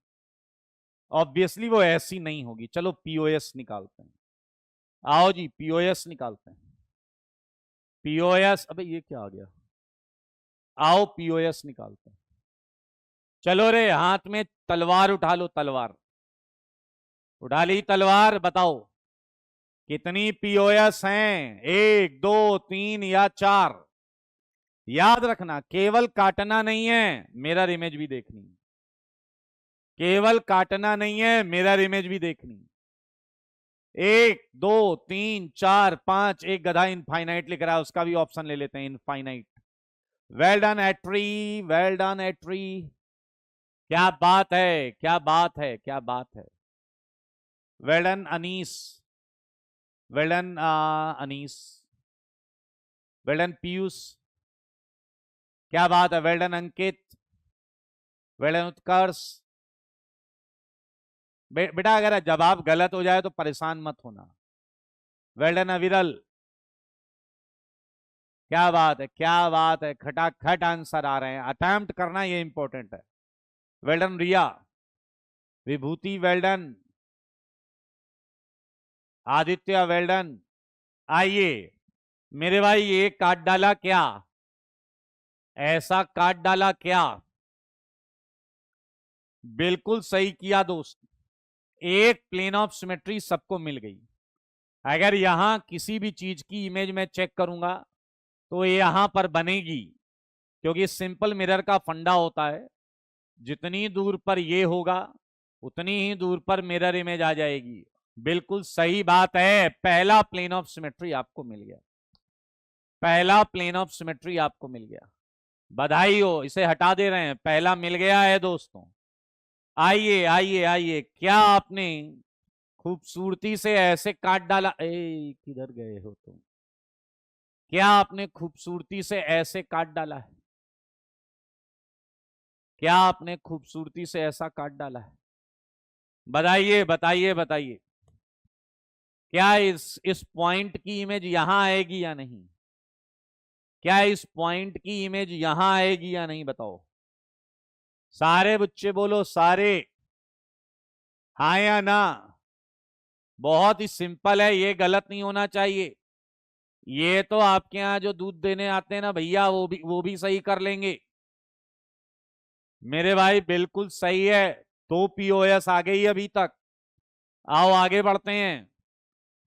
[SPEAKER 1] ऑब्वियसली वो ऐसी नहीं होगी। चलो पीओएस निकालते हैं, आओ जी पीओएस निकालते हैं। पीओएस, अबे ये क्या आ गया, आओ पीओएस निकालते हैं। चलो रे, हाथ में तलवार उठा लो, तलवार उठा ली तलवार, बताओ कितनी पीओएस हैं, एक दो तीन या चार। याद रखना, केवल काटना नहीं है, मिरर इमेज भी देखनी, केवल काटना नहीं है, मिरर इमेज भी देखनी। एक दो तीन चार पांच, एक गधा इनफाइनाइट लिख रहा है, उसका भी ऑप्शन ले लेते हैं, infinite. Well done Atri, well done Atri, क्या बात है, क्या बात है, क्या बात है। Well done Anees, well done Anees, well done Piyush, क्या बात है, well done Ankit, well done Utkarsh. बेटा अगर जवाब गलत हो जाए तो परेशान मत होना। वेल डन अविरल, क्या बात है, क्या बात है, खटाखट आंसर आ रहे हैं, अटेम्प्ट करना ये इंपॉर्टेंट है। Well done Riya, Vibhuti well done, Aditya well done. आइए मेरे भाई, ये काट डाला क्या, ऐसा काट डाला क्या, बिल्कुल सही किया दोस्त, एक प्लेन ऑफ सिमेट्री सबको मिल गई। अगर यहां किसी भी चीज की इमेज में चेक करूंगा तो ये यहां पर बनेगी, क्योंकि सिंपल मिरर का फंडा होता है, जितनी दूर पर ये होगा उतनी ही दूर पर मिरर इमेज आ जाएगी। बिल्कुल सही बात है, पहला प्लेन ऑफ सिमेट्री आपको मिल गया, पहला प्लेन ऑफ सिमेट्री आपको मिल गया, बधाई हो, इसे हटा दे रहे हैं, पहला मिल गया है दोस्तों। आइए आइए आइए, क्या आपने खूबसूरती से ऐसे काट डाला, ए किधर गए हो तुम, क्या आपने खूबसूरती से ऐसे काट डाला है, क्या आपने खूबसूरती से ऐसा काट डाला है, बताइए बताइए बताइए, क्या इस पॉइंट की इमेज यहां आएगी या नहीं, क्या इस पॉइंट की इमेज यहां आएगी या नहीं, बताओ सारे बच्चे बोलो, सारे, हाँ या ना। बहुत ही सिंपल है, ये गलत नहीं होना चाहिए। ये तो आपके यहाँ जो दूध देने आते हैं ना भैया, वो भी सही कर लेंगे मेरे भाई, बिल्कुल सही है। दो पीओएस आ गई अभी तक, आओ आगे बढ़ते हैं,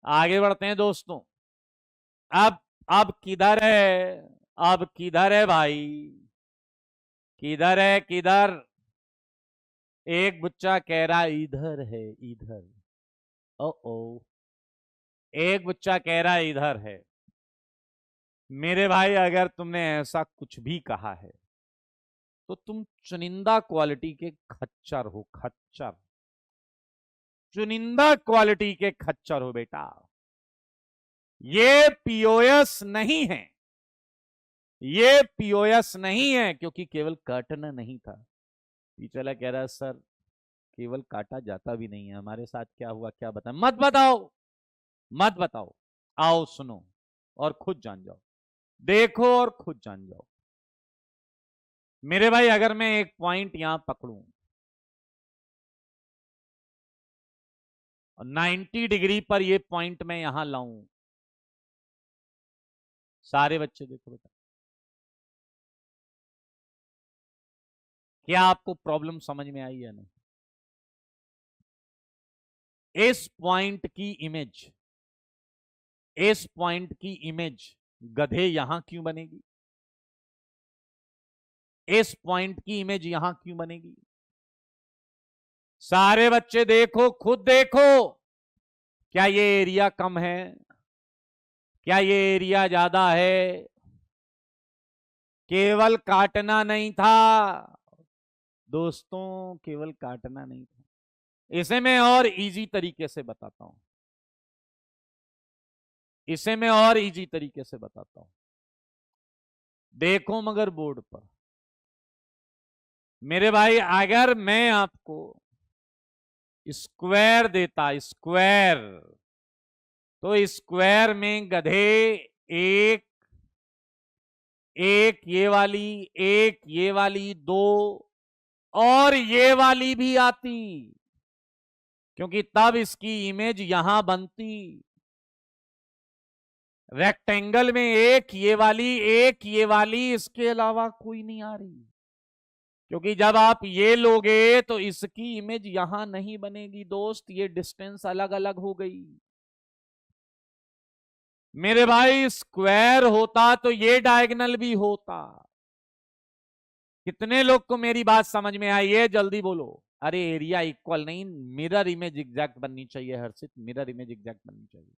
[SPEAKER 1] आगे बढ़ते हैं दोस्तों। अब अब किधर है, अब किधर है भाई, किधर है किधर, एक बच्चा कह रहा है इधर है इधर, ओ ओ, एक बच्चा कह रहा है इधर है। मेरे भाई अगर तुमने ऐसा कुछ भी कहा है तो तुम चुनिंदा क्वालिटी के खच्चर हो, खच्चर, चुनिंदा क्वालिटी के खच्चर हो बेटा। ये पीओएस नहीं है, ये पीओएस नहीं है, क्योंकि केवल काटना नहीं था। टीचर वाला कह रहा है सर केवल काटा जाता भी नहीं है, हमारे साथ क्या हुआ क्या बताएं। मत बताओ, मत बताओ, आओ सुनो और खुद जान जाओ, देखो और खुद जान जाओ। मेरे भाई अगर मैं एक पॉइंट यहां पकड़ूं और 90 डिग्री पर ये पॉइंट मैं यहां लाऊं, सारे बच्चे देखो बेटा, क्या आपको प्रॉब्लम समझ में आई है नहीं? इस पॉइंट की इमेज, इस पॉइंट की इमेज गधे यहां क्यों बनेगी? इस पॉइंट की इमेज यहां क्यों बनेगी? सारे बच्चे देखो, खुद देखो, क्या ये एरिया कम है? क्या ये एरिया ज्यादा है? केवल काटना नहीं था दोस्तों, केवल काटना नहीं था। इसे मैं और इजी तरीके से बताता हूं, इसे मैं और इजी तरीके से बताता हूं। देखो मगर बोर्ड पर मेरे भाई, अगर मैं आपको स्क्वायर देता, स्क्वायर, तो स्क्वायर में गधे एक, एक ये वाली, एक ये वाली, दो और ये वाली भी आती, क्योंकि तब इसकी इमेज यहां बनती। रेक्टेंगल में एक ये वाली, एक ये वाली, इसके अलावा कोई नहीं आ रही, क्योंकि जब आप ये लोगे तो इसकी इमेज यहां नहीं बनेगी दोस्त, ये डिस्टेंस अलग अलग हो गई। मेरे भाई स्क्वायर होता तो ये डायगोनल भी होता। कितने लोग को मेरी बात समझ में आई है, जल्दी बोलो। अरे एरिया इक्वल नहीं, मिरर इमेज एग्जैक्ट बननी चाहिए हर्षित, मिरर इमेज एग्जैक्ट बननी चाहिए।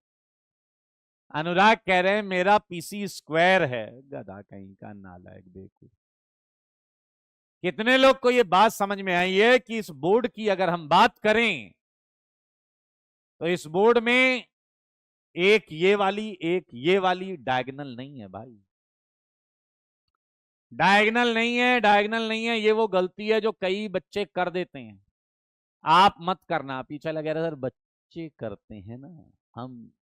[SPEAKER 1] अनुराग कह रहे हैं मेरा पीसी स्क्वायर है, गधा कहीं का, नालायक देखो। कितने लोग को यह बात समझ में आई है कि इस बोर्ड की अगर हम बात करें तो इस बोर्ड में एक ये वाली, एक ये वाली डायगोनल नहीं है भाई, डायगोनल नहीं है, डायगोनल नहीं है। ये वो गलती है जो कई बच्चे कर देते हैं, आप मत करना। पीछे लगे रहे सर बच्चे करते हैं ना, हम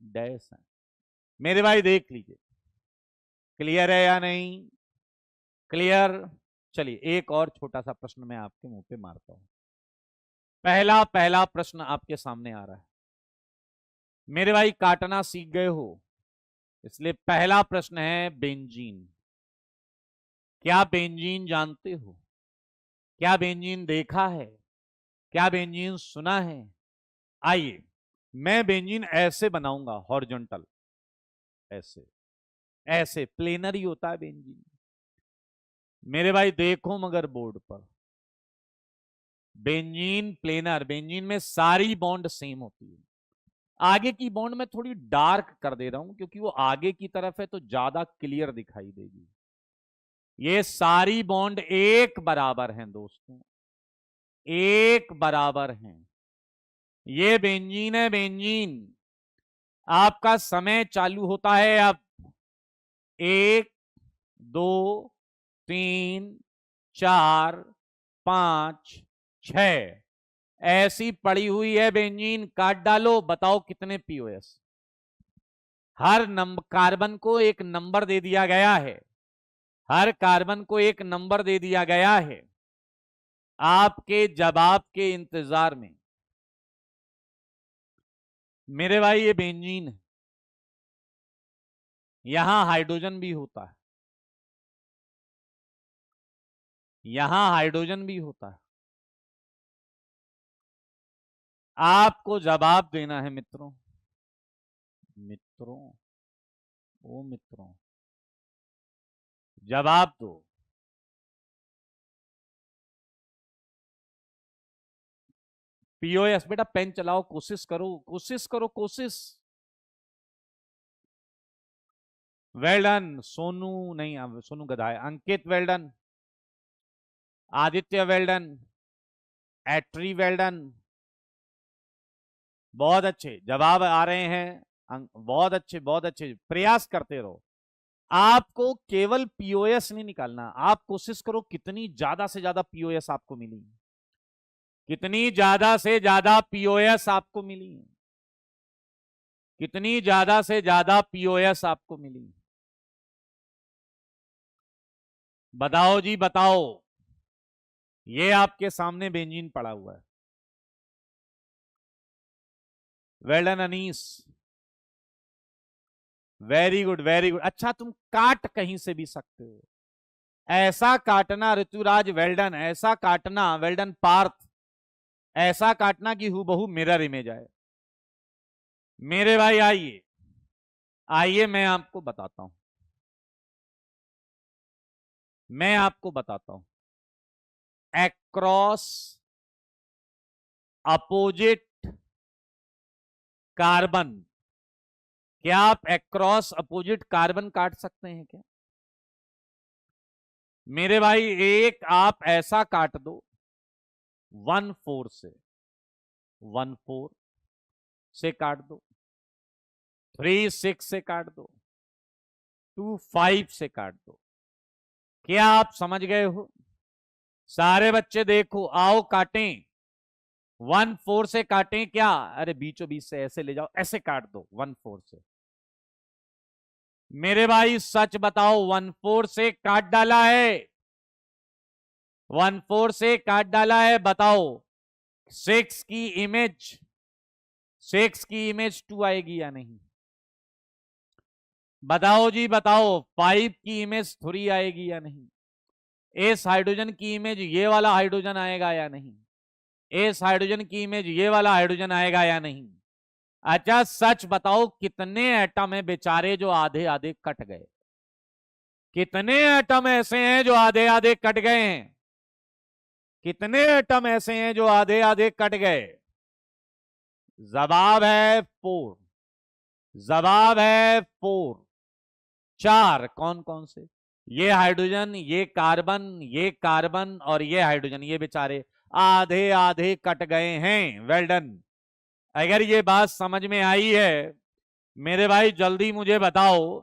[SPEAKER 1] डैश हैं। मेरे भाई देख लीजिए, क्लियर है या नहीं? क्लियर। चलिए एक और छोटा सा प्रश्न मैं आपके मुंह पे मारता हूं। पहला पहला प्रश्न आपके सामने आ रहा है। मेरे भाई काटना सीख गए हो, इसलिए पहला प्रश्न है बेंजीन। क्या बेंजीन जानते हो? क्या बेंजीन देखा है? क्या बेंजीन सुना है? आइए, मैं बेंजीन ऐसे बनाऊंगा, हॉरिजॉन्टल, ऐसे, ऐसे प्लेनर ही होता है बेंजीन। मेरे भाई देखो मगर बोर्ड पर, बेंजीन प्लेनर, बेंजीन में सारी बॉन्ड सेम होती है। आगे की बॉन्ड में थोड़ी डार्क कर दे रहा हूं क्योंकि वो आगे की तरफ है तो ज्यादा क्लियर दिखाई देगी। ये सारी बॉन्ड एक बराबर हैं दोस्तों, एक बराबर हैं। ये बेंजीन है, बेंजीन। आपका समय चालू होता है अब। एक, दो, तीन, चार, पांच, छ, ऐसी पड़ी हुई है बेंजीन, काट डालो, बताओ कितने पीओएस। हर नंबर कार्बन को एक नंबर दे दिया गया है, हर कार्बन को एक नंबर दे दिया गया है। आपके जवाब के इंतजार में। मेरे भाई ये बेंजीन है, यहां हाइड्रोजन भी होता है, यहां हाइड्रोजन भी होता है। आपको जवाब देना है मित्रों, मित्रों, ओ मित्रों, जवाब दो। पीओएस बेटा, पेन चलाओ, कोशिश करो, कोशिश करो, कोशिश। वेल्डन सोनू, नहीं सोनू गधा है, अंकित वेल्डन, आदित्य वेल्डन, एट्री वेल्डन, बहुत अच्छे जवाब आ रहे हैं। बहुत अच्छे, बहुत अच्छे, प्रयास करते रहो। आपको केवल पीओएस नहीं निकालना, आप कोशिश करो कितनी ज्यादा से ज्यादा पीओएस आपको मिली, कितनी ज्यादा से ज्यादा पीओएस आपको मिली, कितनी ज्यादा से ज्यादा पीओएस आपको मिली, बताओ जी बताओ। ये आपके सामने बेंजीन पड़ा हुआ है। Well done Anis, very good very good. अच्छा तुम काट कहीं से भी सकते हो, ऐसा काटना ऋतुराज, वेल्डन, ऐसा काटना, वेल्डन पार्थ, ऐसा काटना कि हूबहू मिरर इमेज आए। मेरे भाई आइए, आइए मैं आपको बताता हूं, मैं आपको बताता हूं। एक्रॉस अपोजिट कार्बन, क्या आप एक्रॉस अपोजिट कार्बन काट सकते हैं क्या? मेरे भाई एक आप ऐसा काट दो 1,4 से, 1,4 से काट दो, 3,6 से काट दो, 2,5 से काट दो। क्या आप समझ गए हो? सारे बच्चे देखो, आओ काटें, 1,4 से काटें क्या? अरे बीचों बीच से ऐसे ले जाओ, ऐसे काट दो 1,4 से। मेरे भाई सच बताओ, 1,4 से काट डाला है, 1,4 से काट डाला है, बताओ 6 की इमेज, 6 की इमेज 2 आएगी या नहीं? बताओ जी बताओ, 5 की इमेज 3 आएगी या नहीं? इस हाइड्रोजन की इमेज ये वाला हाइड्रोजन आएगा या नहीं? इस हाइड्रोजन की इमेज ये वाला हाइड्रोजन आएगा या नहीं? अच्छा सच बताओ, कितने एटम है बेचारे जो आधे आधे कट गए? कितने एटम ऐसे हैं जो आधे आधे कट गए हैं? कितने एटम ऐसे हैं जो आधे आधे कट गए? जवाब है 4, जवाब है 4। 4 कौन कौन से? ये हाइड्रोजन, ये कार्बन, ये कार्बन और ये हाइड्रोजन, ये बेचारे आधे आधे कट गए हैं। Well done. अगर ये बात समझ में आई है मेरे भाई, जल्दी मुझे बताओ,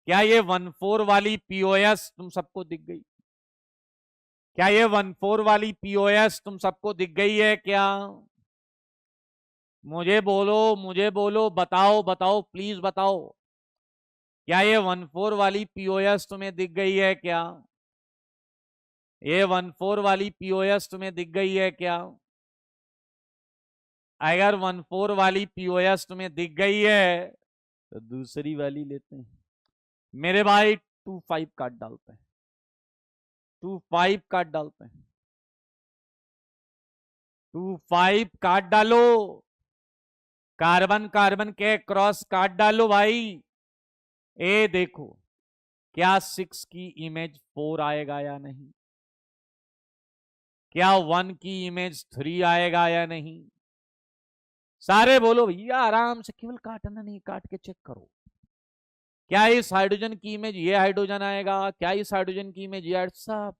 [SPEAKER 1] क्या ये 1,4 वाली पीओएस तुम सबको दिख गई? क्या ये 1,4 वाली पीओएस तुम सबको दिख गई है क्या? मुझे बोलो, मुझे बोलो, बताओ बताओ प्लीज बताओ, क्या ये 1,4 वाली पीओएस तुम्हें दिख गई है क्या? ये 1,4 वाली पीओएस तुम्हें दिख गई है क्या? अगर 1,4 वाली पीओएस तुम्हें दिख गई है तो दूसरी वाली लेते हैं। मेरे भाई 2,5 काट डालते हैं, 2,5 काट डालते हैं, 2,5 काट डालो, कार्बन कार्बन के क्रॉस काट डालो भाई। ए देखो, क्या 6 की इमेज 4 आएगा या नहीं? क्या 1 की इमेज 3 आएगा या नहीं? सारे बोलो भैया, आराम से, केवल काटना नहीं, काट के चेक करो। क्या इस हाइड्रोजन की इमेज ये हाइड्रोजन आएगा? क्या इस हाइड्रोजन की इमेज ये? सब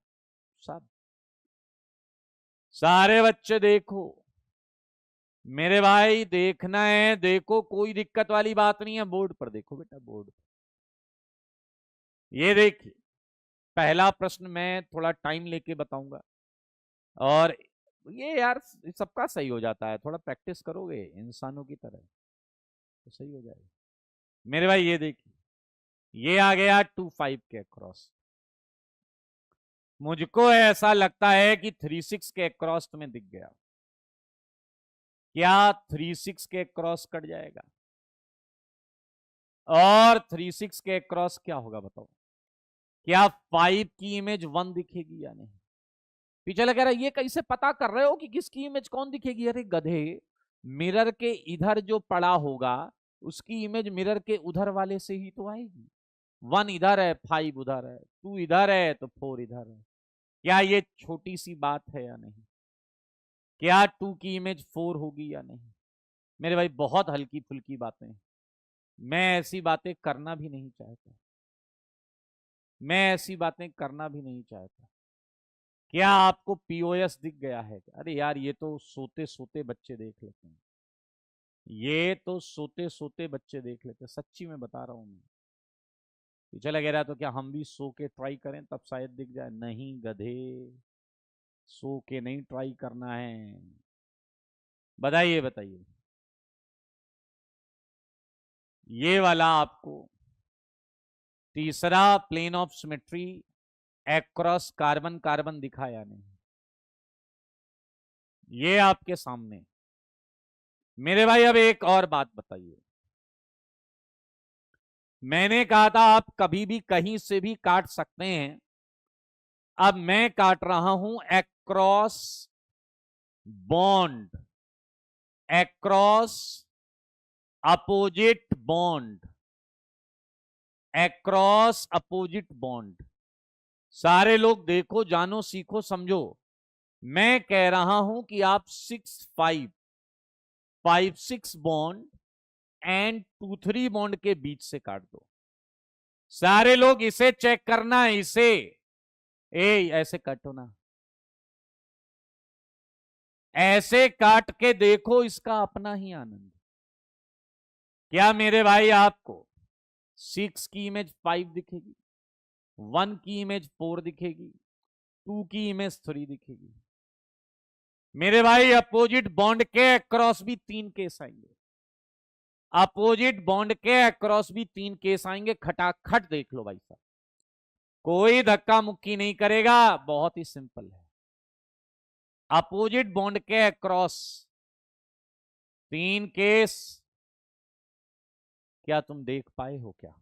[SPEAKER 1] सब सारे बच्चे देखो, मेरे भाई देखना है, देखो कोई दिक्कत वाली बात नहीं है। बोर्ड पर देखो बेटा, बोर्ड। ये देखिए, पहला प्रश्न मैं थोड़ा टाइम लेके बताऊंगा, और ये यार सबका सही हो जाता है, थोड़ा प्रैक्टिस करोगे इंसानों की तरह तो सही हो जाएगा। मेरे भाई ये देखिए, ये आ गया 2,5 के क्रॉस। मुझको ऐसा लगता है कि 3,6 के क्रॉस तुम्हें दिख गया। क्या 3,6 के क्रॉस कट जाएगा? और 3,6 के क्रॉस क्या होगा बताओ? क्या 5 की इमेज 1 दिखेगी या नहीं? पीछे लग रहा है ये कैसे पता कर रहे हो कि किसकी इमेज कौन दिखेगी? अरे गधे, मिरर के इधर जो पड़ा होगा उसकी इमेज मिरर के उधर वाले से ही तो आएगी। 1 इधर है, 5 उधर है, 2 इधर है तो 4 इधर है। क्या ये छोटी सी बात है या नहीं? क्या 2 की इमेज 4 होगी या नहीं? मेरे भाई बहुत हल्की फुल्की बातें, मैं ऐसी बातें करना भी नहीं चाहता, मैं ऐसी बातें करना भी नहीं चाहता। क्या आपको पीओएस दिख गया है? अरे यार ये तो सोते सोते बच्चे देख लेते हैं, ये तो सोते सोते बच्चे देख लेते हैं, सच्ची में बता रहा हूं मैं। पीछे लगे रहा तो क्या हम भी सो के ट्राई करें तब शायद दिख जाए? नहीं गधे, सो के नहीं ट्राई करना है। बताइए बताइए, ये वाला आपको तीसरा plane of symmetry across carbon carbon दिखाया नहीं, ये आपके सामने। मेरे भाई अब एक और बात बताइए, मैंने कहा था आप कभी भी कहीं से भी काट सकते हैं, अब मैं काट रहा हूं across bond, across opposite bond, across opposite bond. सारे लोग देखो, जानो, सीखो, समझो। मैं कह रहा हूं कि आप 6 5 बॉन्ड एंड 2 3 बॉन्ड के बीच से काट दो। सारे लोग इसे चेक करना है, इसे ऐसे काटो ना, ऐसे काट के देखो, इसका अपना ही आनंद। क्या मेरे भाई आपको 6 की इमेज 5 दिखेगी, 1 की इमेज 4 दिखेगी, 2 की इमेज 3 दिखेगी? मेरे भाई अपोजिट बॉन्ड के अक्रॉस भी 3 केस आएंगे, अपोजिट बॉन्ड के अक्रॉस भी 3 केस आएंगे, खटाखट देख लो भाई साहब, कोई धक्का मुक्की नहीं करेगा, बहुत ही सिंपल है। अपोजिट बॉन्ड के अक्रॉस 3 केस, क्या तुम देख पाए हो क्या?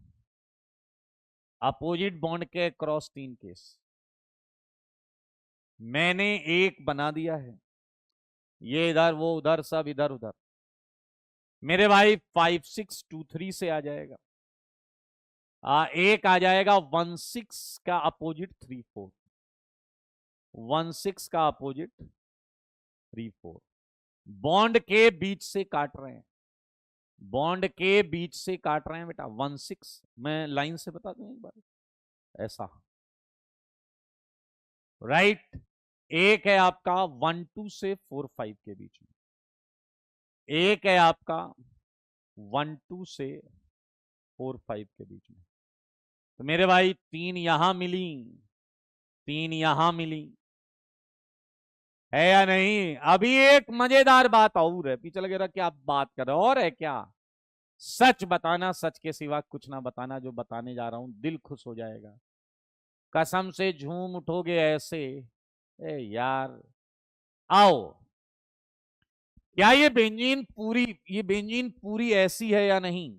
[SPEAKER 1] अपोजिट बॉन्ड के अक्रॉस 3 केस, मैंने एक बना दिया है, ये इधर वो उधर सब इधर उधर। मेरे भाई 5 6 2 3 से आ जाएगा, एक आ जाएगा 1 6 का अपोजिट 3 4, 1 6 का अपोजिट 3 4। बॉन्ड के बीच से काट रहे हैं, बॉन्ड के बीच से काट रहे हैं बेटा, 1 6। मैं लाइन से बता दूं एक बार, ऐसा राइट। एक है आपका 1 2 से 4 5 के बीच में, एक है आपका 1 2 से 4 5 के बीच में। तो मेरे भाई 3 यहां मिली, 3 यहां मिली, है या नहीं? अभी एक मजेदार बात और है, पीछे लगे रहा क्या बात कर रहे हो, और है क्या? सच बताना, सच के सिवा कुछ ना बताना, जो बताने जा रहा हूं दिल खुश हो जाएगा, कसम से झूम उठोगे ऐसे। यार आओ, क्या ये बेंजीन पूरी ऐसी है या नहीं?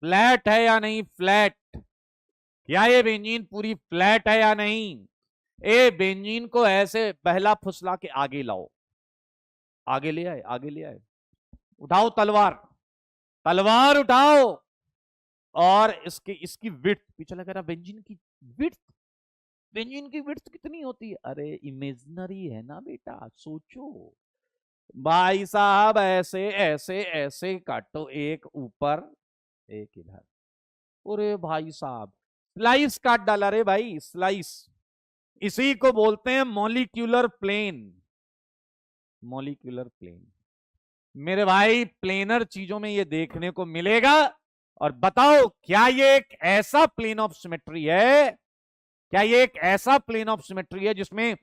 [SPEAKER 1] फ्लैट है या नहीं? फ्लैट। क्या ये बेंजीन पूरी फ्लैट है या नहीं? बेंजीन को ऐसे बहला फुसला के आगे लाओ, आगे ले आए, आगे ले आए, उठाओ तलवार, तलवार उठाओ, और इसकी इसकी विड्थ, पीछे लगा रहा बेंजीन की विड्थ, बेंजीन की विड्थ कितनी होती है? अरे इमेजिनरी है ना बेटा, सोचो भाई साहब, ऐसे ऐसे ऐसे काटो, एक ऊपर एक इधर, अरे भाई साहब स्लाइस काट डाला रे भाई, स्लाइस। इसी को बोलते हैं मॉलिक्यूलर प्लेन, मॉलिक्यूलर प्लेन। मेरे भाई प्लेनर चीजों में ये देखने को मिलेगा। और बताओ, क्या ये एक ऐसा प्लेन ऑफ सिमेट्री है, क्या ये एक ऐसा प्लेन ऑफ सिमेट्री है जिसमें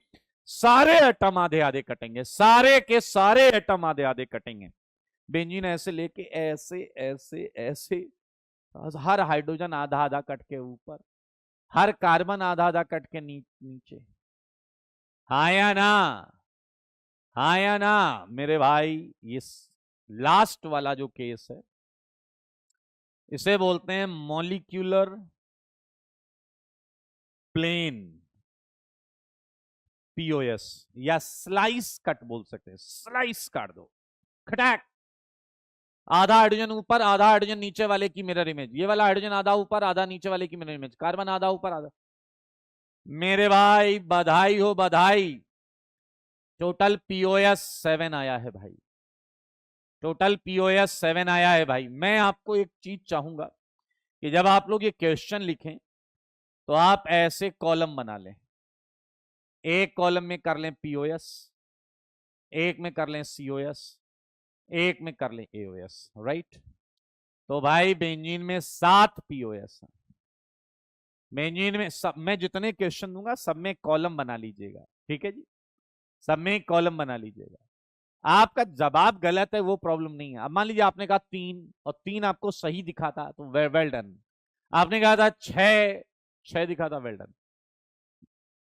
[SPEAKER 1] सारे एटम आधे आधे कटेंगे, सारे के सारे एटम आधे आधे कटेंगे? बेंजीन ऐसे लेके ऐसे ऐसे ऐसे, हर हाइड्रोजन आधा आधा कट के ऊपर, हर कार्बन आधा आधा कट के नीचे। हाँ या ना? हाँ या ना? मेरे भाई ये लास्ट वाला जो केस है, इसे बोलते हैं मॉलिक्यूलर प्लेन, पीओएस, या स्लाइस कट बोल सकते हैं। स्लाइस काट दो, खटाक, आधा हाइड्रोजन ऊपर आधा हाइड्रोजन नीचे वाले की मिरर इमेज, ये वाला हाइड्रोजन आधा ऊपर आधा नीचे वाले की मिरर इमेज, कार्बन आधा ऊपर आधा। मेरे भाई बधाई हो बधाई, टोटल पीओएस 7 आया है भाई, टोटल पीओएस 7 आया है भाई। मैं आपको एक चीज चाहूंगा कि जब आप लोग ये क्वेश्चन लिखें तो आप ऐसे कॉलम बना लें, एक कॉलम में कर लें पीओएस, एक में कर लें सीओएस, एक में कर लें एओएस, राइट? तो भाई बेंजीन में 7 पीओएस है, बेंजीन में सब, मैं जितने क्वेश्चन दूंगा सब में कॉलम बना लीजिएगा, ठीक है जी, सब में कॉलम बना लीजिएगा। आपका जवाब गलत है वो प्रॉब्लम नहीं है। अब मान लीजिए आपने कहा 3 और 3 आपको सही दिखा था तो वेल डन। आपने कहा था 6, 6 दिखा था, वेल डन।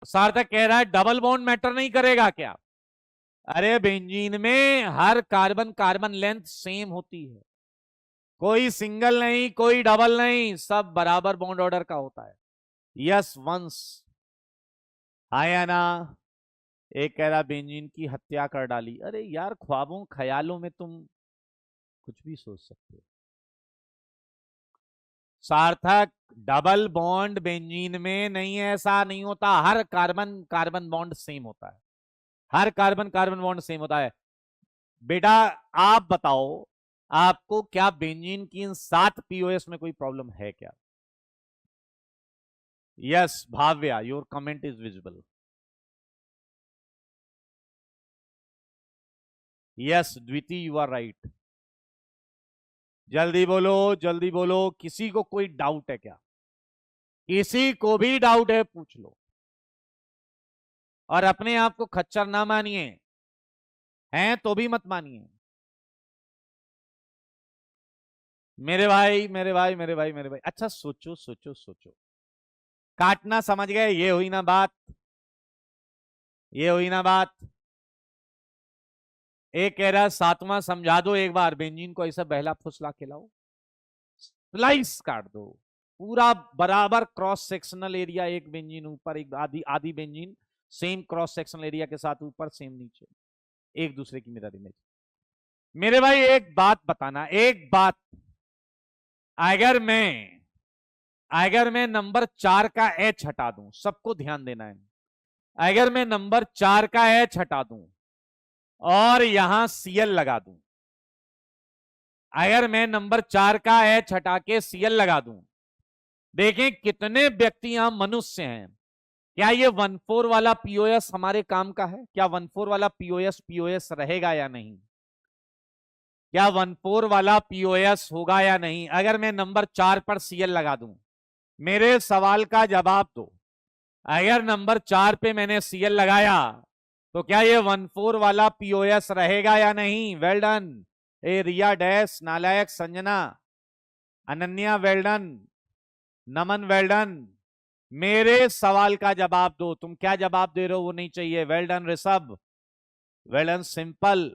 [SPEAKER 1] सार्थक कह रहा है डबल बॉन्ड मैटर नहीं करेगा क्या? अरे बेंजीन में हर कार्बन कार्बन लेंथ सेम होती है, कोई सिंगल नहीं कोई डबल नहीं, सब बराबर बॉन्ड ऑर्डर का होता है। यस वंस, आया ना। एक कह रहा बेंजीन की हत्या कर डाली। अरे यार ख्वाबों ख्यालों में तुम कुछ भी सोच सकते हो। सार्थक डबल बॉन्ड बेंजीन में नहीं है, ऐसा नहीं होता, हर कार्बन कार्बन बॉन्ड सेम होता है, हर कार्बन कार्बन बॉन्ड सेम होता है। बेटा आप बताओ, आपको क्या बेंजीन की इन 7 पीओएस में कोई प्रॉब्लम है क्या? Yes Bhavya, your comment is visible. Yes द्वितीय, यू आर राइट। जल्दी बोलो, किसी को कोई डाउट है क्या? किसी को भी डाउट है पूछ लो, और अपने आप को खच्चर ना मानिए, हैं तो भी मत मानिए। मेरे भाई मेरे भाई मेरे भाई मेरे भाई, अच्छा सोचो सोचो सोचो। काटना समझ गए, ये हुई ना बात, ये हुई ना बात। एक कह रहा है 7वां समझा दो एक बार, बेंजीन को ऐसा बहला फुसला खिलाओ, स्लाइस काट दो पूरा बराबर क्रॉस सेक्शनल एरिया, एक बेंजीन ऊपर एक आधी आधी benzene same cross sectional area के साथ, ऊपर सेम नीचे, एक दूसरे की मिरर इमेज। मेरे भाई एक बात बताना, एक बात, अगर मैं अगर मैं नंबर 4 का एच हटा दूं, सबको ध्यान देना है, अगर मैं नंबर 4 का एच हटा दूं और यहां सीएल लगा दूं, अगर मैं नंबर 4 का एच हटा के सीएल लगा दूं, देखें कितने व्यक्ति यहां मनुष्य हैं। क्या ये 1,4 वाला पीओएस हमारे काम का है? क्या 1,4 वाला पीओएस रहेगा या नहीं? क्या 1,4 वाला पीओएस होगा या नहीं अगर मैं नंबर 4 पर सीएल लगा दूं? मेरे सवाल का जवाब दो। अगर नंबर 4 पे मैंने सीएल लगाया तो क्या ये 1,4 वाला पीओएस रहेगा या नहीं? Well done. ए रिया डैश, नालायक Sanjana, Ananya well done, Naman well done. मेरे सवाल का जवाब दो, तुम क्या जवाब दे रहे हो वो नहीं चाहिए। Well done Rishabh, well done simple.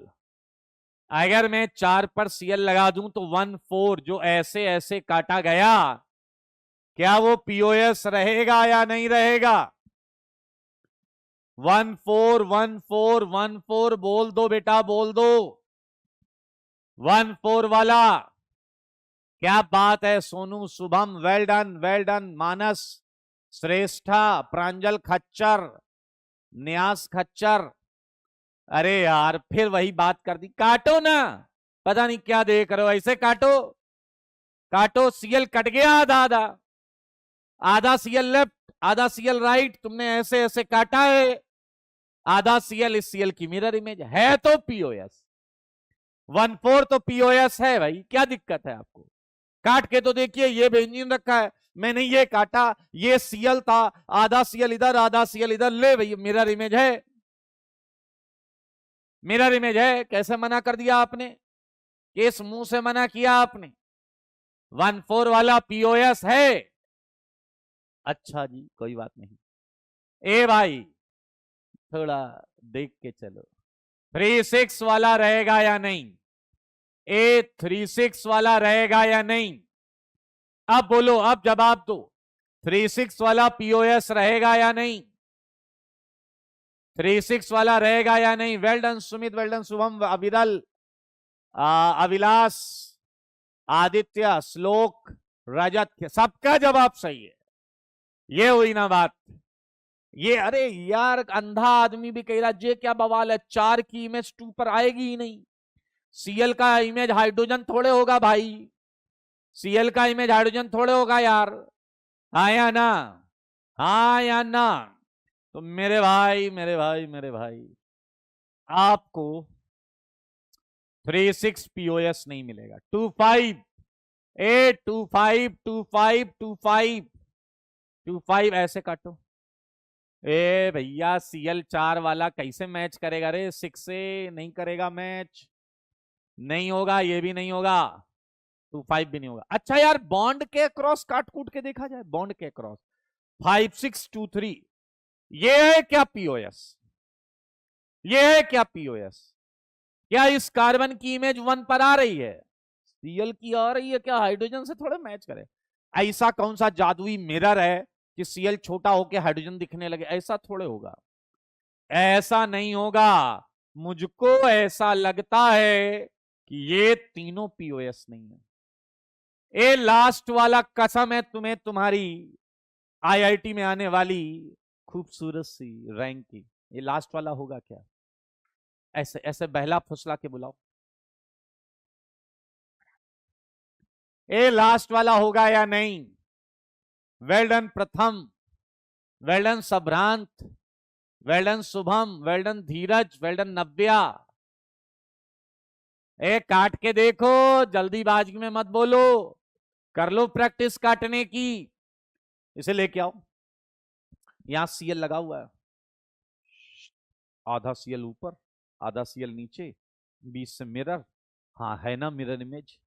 [SPEAKER 1] अगर मैं 4 पर सीएल लगा दूं तो 1,4 जो ऐसे ऐसे काटा गया, क्या वो पीओएस रहेगा या नहीं रहेगा? 1,4 1,4 1,4 बोल दो बेटा, बोल दो। 1,4 वाला, क्या बात है सोनू, शुभम वेल डन मानस, श्रेष्ठा, प्रांजल खच्चर, न्यास खच्चर। अरे यार फिर वही बात कर दी, काटो ना, पता नहीं क्या देख रहे हो, ऐसे काटो, काटो। सीएल कट गया आधा आधा, आधा सीएल लेफ्ट आधा सीएल राइट, तुमने ऐसे ऐसे काटा है। आधा सीएल इस सीएल की मिरर इमेज है तो पीओएस, 1,4 तो पीओएस है भाई, क्या दिक्कत है आपको? काट के तो देखिए, ये बेंजीन रखा है, मैंने ये काटा, ये सीएल था, आधा सीएल इधर आधा सीएल इधर, ले भाई मिरर इमेज है, मिरर इमेज है। कैसे मना कर दिया आपने? किस मुंह से मना किया आपने? 1,4 वाला पीओएस है। अच्छा जी कोई बात नहीं। ए भाई थोड़ा देख के चलो, 3,6 वाला रहेगा या नहीं? ए 3,6 वाला रहेगा या नहीं? अब बोलो, अब जवाब दो, 3,6 वाला पीओएस रहेगा या नहीं? 3,6 वाला रहेगा या नहीं? Well done Sumit, well done Shubham, अविरल, अविलास, आदित्य, श्लोक, रजत, सबका जवाब सही है। ये हुई ना बात। ये अरे यार अंधा आदमी भी कह रहा जे क्या बवाल है, 4 की इमेज 2 पर आएगी ही नहीं। सीएल का इमेज हाइड्रोजन थोड़े होगा भाई, सीएल का इमेज हाइड्रोजन थोड़े होगा यार, हाँ या ना? हाँ या ना? तो मेरे भाई मेरे भाई मेरे भाई, आपको 3,6 पीओएस नहीं मिलेगा। 2,5 8 2,5 2,5 2,5 25 ऐसे काटो। ए भैया CL4 वाला कैसे मैच करेगा रे 6 से? नहीं करेगा मैच, नहीं होगा, ये भी नहीं होगा, 25 भी नहीं होगा। अच्छा यार, बॉन्ड के क्रॉस काट कूट के देखा जाए, बॉन्ड के क्रॉस 5623, ये है क्या पीओएस? ये है क्या पीओएस? क्या इस कार्बन की इमेज 1 पर आ रही है? Cl की आ रही है क्या? हाइड्रोजन से थोड़े मैच करे। ऐसा कौन सा जादुई मिरर है कि Cl छोटा होकर हाइड्रोजन दिखने लगे? ऐसा थोड़े होगा, ऐसा नहीं होगा। मुझको ऐसा लगता है कि ये तीनों पीओएस नहीं है। ए लास्ट वाला कसम है तुम्हें, तुम्हारी आईआईटी में आने वाली खूबसूरत सी रैंक की, ये लास्ट वाला होगा क्या? ऐसे ऐसे बहला फुसला के बुलाओ, ए लास्ट वाला होगा या नहीं? Well done Pratham, well done Sabhrant, well done Shubham, well done Dheeraj, well done Navya. ए काट के देखो, जल्दीबाजी में मत बोलो, कर लो प्रैक्टिस काटने की। इसे लेके आओ, यहां Cl लगा हुआ है, आधा Cl ऊपर, आधा Cl नीचे, बीच से मिरर। हाँ है ना मिरर इमेज?